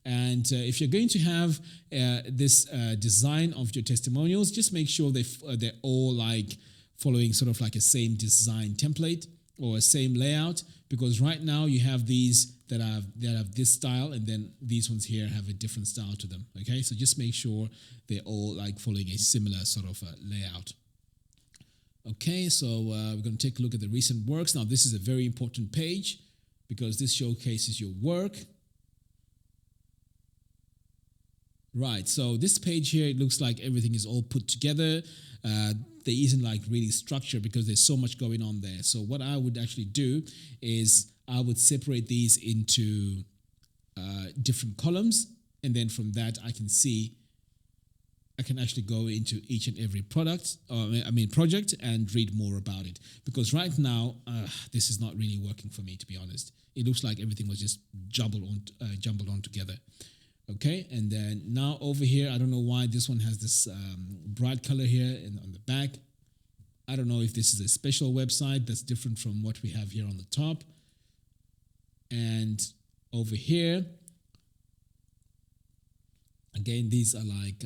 And if you're going to have this design of your testimonials, just make sure they're all like following sort of like a same design template or a same layout, because right now you have these that have this style, and then these ones here have a different style to them. Okay, so just make sure they're all like following a similar sort of layout. Okay, so we're going to take a look at the recent works. Now, this is a very important page because this showcases your work. Right, so this page here, it looks like everything is all put together. There isn't like really structure because there's so much going on there. So what I would actually do is I would separate these into different columns, and then from that I can actually go into each and every project and read more about it. Because right now, this is not really working for me, to be honest. It looks like everything was just jumbled on together. Okay, and then now over here, I don't know why this one has this bright color here on the back. I don't know if this is a special website that's different from what we have here on the top. And over here, again, these are like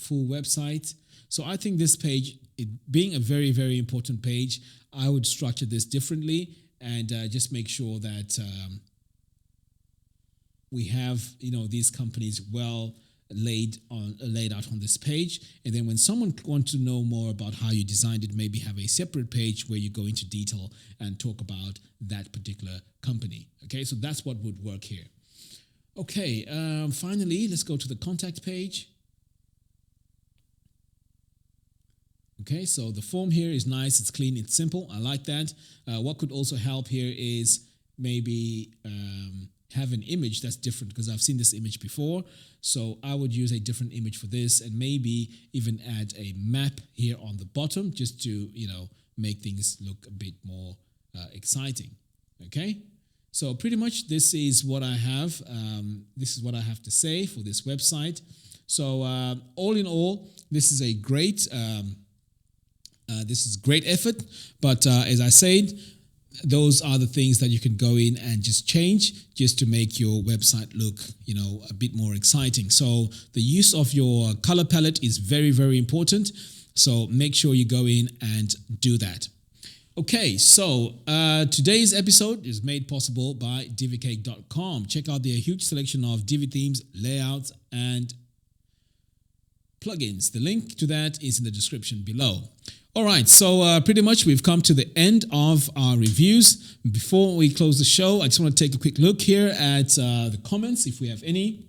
full websites. So I think this page, it being a very, very important page, I would structure this differently and just make sure that we have, these companies well laid out on this page. And then when someone wants to know more about how you designed it, maybe have a separate page where you go into detail and talk about that particular company. Okay, so that's what would work here. Okay, finally, let's go to the contact page. Okay, so the form here is nice, it's clean, it's simple. I like that. What could also help here is maybe have an image that's different, because I've seen this image before. So I would use a different image for this, and maybe even add a map here on the bottom just to, make things look a bit more exciting. Okay, so pretty much this is what I have. This is what I have to say for this website. So all in all, this is a great great effort. But as I said, those are the things that you can go in and just change just to make your website look, a bit more exciting. So the use of your color palette is very, very important. So make sure you go in and do that. Okay, so today's episode is made possible by divicake.com. Check out their huge selection of Divi themes, layouts, and plugins. The link to that is in the description below. All right, so pretty much we've come to the end of our reviews. Before we close the show, I just want to take a quick look here at the comments, if we have any.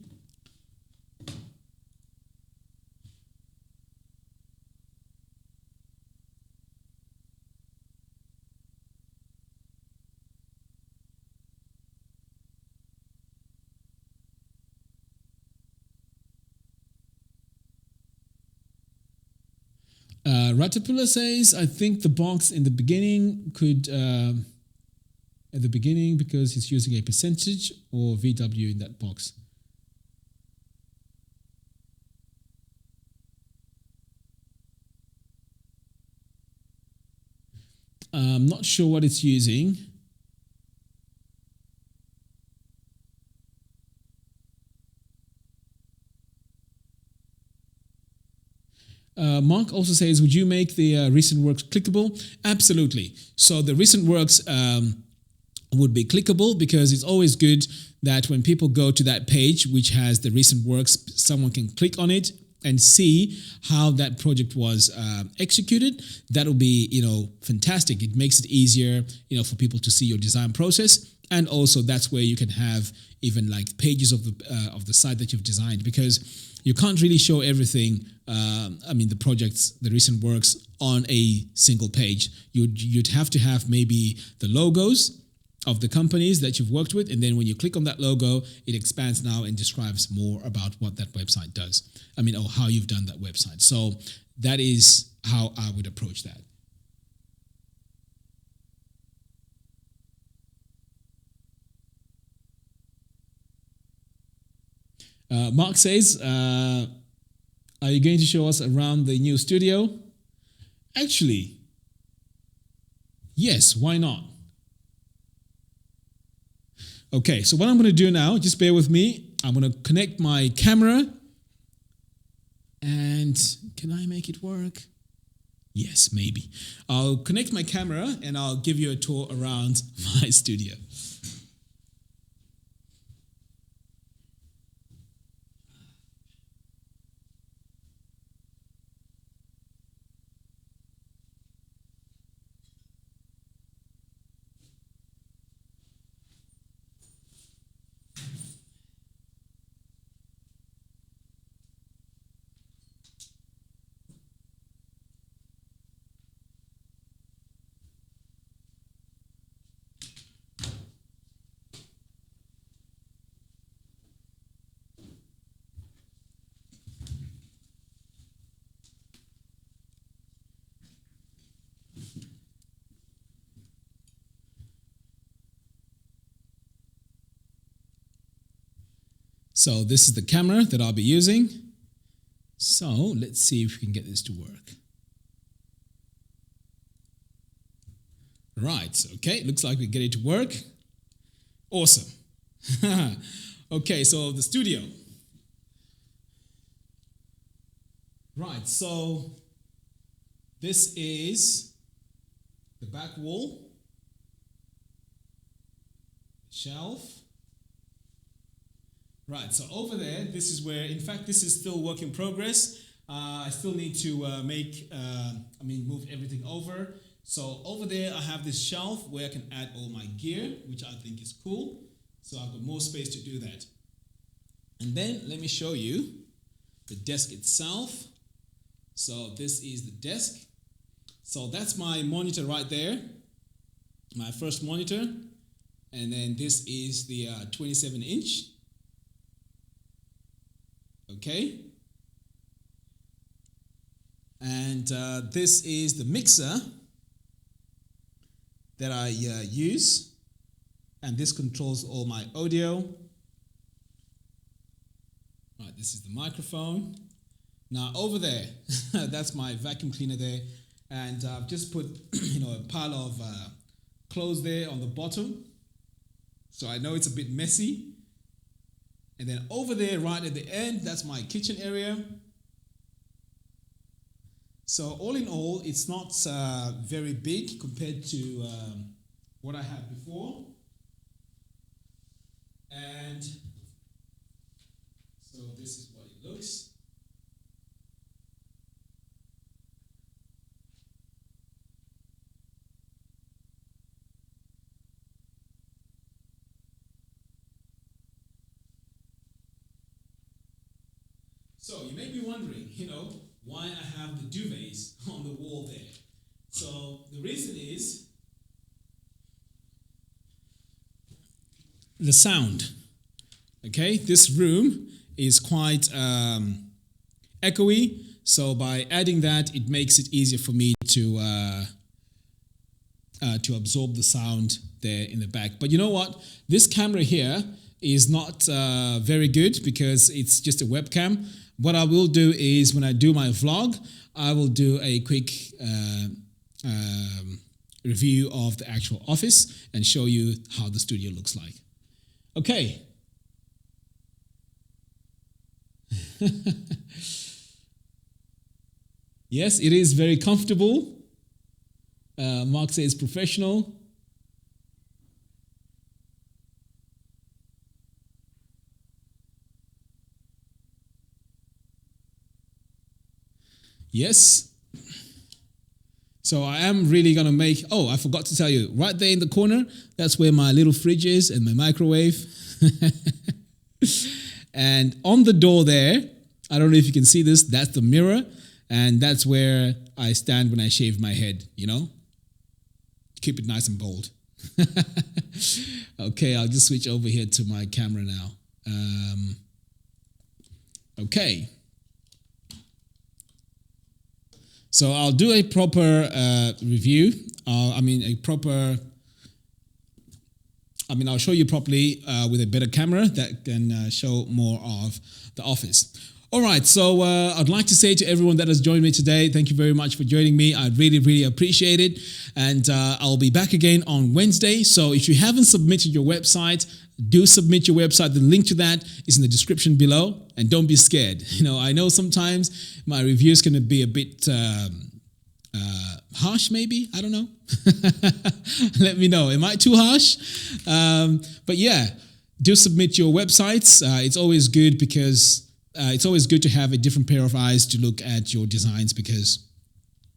Ratapula says, I think the box in the beginning could, because he's using a percentage or VW in that box. I'm not sure what it's using. Mark also says, would you make the recent works clickable? Absolutely. So the recent works would be clickable because it's always good that when people go to that page, which has the recent works, someone can click on it and see how that project was executed. That will be, fantastic. It makes it easier, for people to see your design process. And also that's where you can have even like pages of the site that you've designed, because you can't really show everything. The projects, the recent works on a single page. You'd have to have maybe the logos of the companies that you've worked with, and then when you click on that logo, it expands now and describes more about what that website does. Or how you've done that website. So that is how I would approach that. Mark says, are you going to show us around the new studio? Actually, yes, why not? Okay, so what I'm going to do now, just bear with me. I'm going to connect my camera. And can I make it work? Yes, maybe. I'll connect my camera and I'll give you a tour around my studio. So this is the camera that I'll be using. So let's see if we can get this to work. Right, okay, looks like we get it to work. Awesome. Okay, so the studio. Right, so this is the back wall, shelf. Right, so over there, this is where, in fact, this is still work in progress. I still need to move everything over. So over there, I have this shelf where I can add all my gear, which I think is cool. So I've got more space to do that. And then let me show you the desk itself. So this is the desk. So that's my monitor right there, my first monitor. And then this is the 27-inch. Okay. And this is the mixer that I use. And this controls all my audio. Right, this is the microphone. Now over there, that's my vacuum cleaner there. And I've just put a pile of clothes there on the bottom. So I know it's a bit messy. And then over there, right at the end, that's my kitchen area. So all in all, it's not very big compared to what I had before. And so this is what it looks. So you may be wondering, why I have the duvets on the wall there. So the reason is the sound. Okay, this room is quite echoey. So by adding that, it makes it easier for me to absorb the sound there in the back. But you know what? This camera here is not very good because it's just a webcam. What I will do is when I do my vlog, I will do a quick review of the actual office and show you how the studio looks like. Okay. Yes, it is very comfortable. Mark says professional. Yes. So I am really going to make, I forgot to tell you, right there in the corner, that's where my little fridge is and my microwave. And on the door there, I don't know if you can see this, that's the mirror. And that's where I stand when I shave my head, Keep it nice and bold. Okay, I'll just switch over here to my camera now. Okay. So I'll do a proper review. I'll show you properly with a better camera that can show more of the office. All right, so I'd like to say to everyone that has joined me today, thank you very much for joining me. I really, really appreciate it. And I'll be back again on Wednesday. So if you haven't submitted your website, do submit your website. The link to that is in the description below. And don't be scared. I know sometimes my reviews can be a bit harsh, maybe. I don't know. Let me know. Am I too harsh? But yeah, do submit your websites. It's always good because it's always good to have a different pair of eyes to look at your designs because,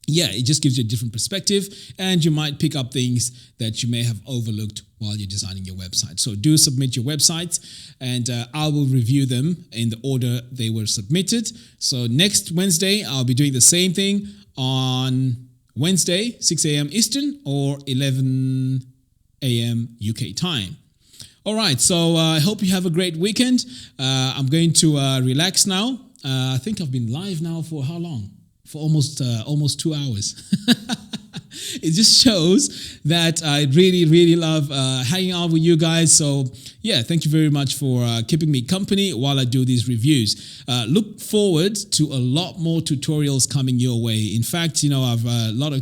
it just gives you a different perspective and you might pick up things that you may have overlooked while you're designing your website. So do submit your websites and I will review them in the order they were submitted. So next Wednesday, I'll be doing the same thing on Wednesday, 6 a.m. Eastern or 11 a.m. UK time. All right, so I hope you have a great weekend. I'm going to relax now. I think I've been live now for how long? For almost 2 hours. It just shows that I really, really love hanging out with you guys. So yeah, thank you very much for keeping me company while I do these reviews. Look forward to a lot more tutorials coming your way. In fact, I've a lot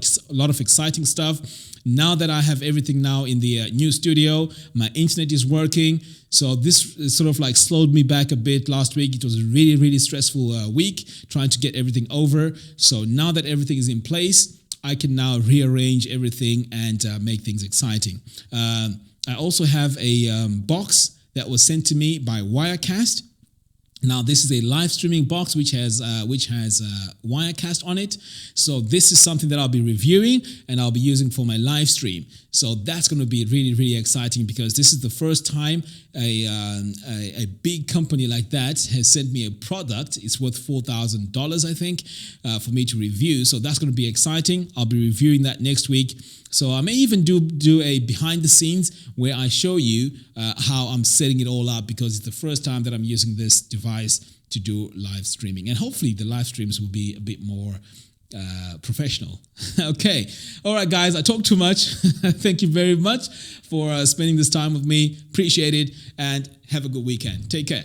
of exciting stuff. Now that I have everything now in the new studio, my internet is working. So this sort of like slowed me back a bit last week. It was a really, really stressful week trying to get everything over. So now that everything is in place, I can now rearrange everything and make things exciting. I also have a box that was sent to me by Wirecast. Now, this is a live streaming box which has Wirecast on it. So this is something that I'll be reviewing and I'll be using for my live stream. So that's going to be really, really exciting because this is the first time a big company like that has sent me a product. It's worth $4,000, I think, for me to review. So that's going to be exciting. I'll be reviewing that next week. So I may even do a behind the scenes where I show you how I'm setting it all up because it's the first time that I'm using this device to do live streaming. And hopefully the live streams will be a bit more professional. Okay. All right, guys, I talk too much. Thank you very much for spending this time with me. Appreciate it and have a good weekend. Take care.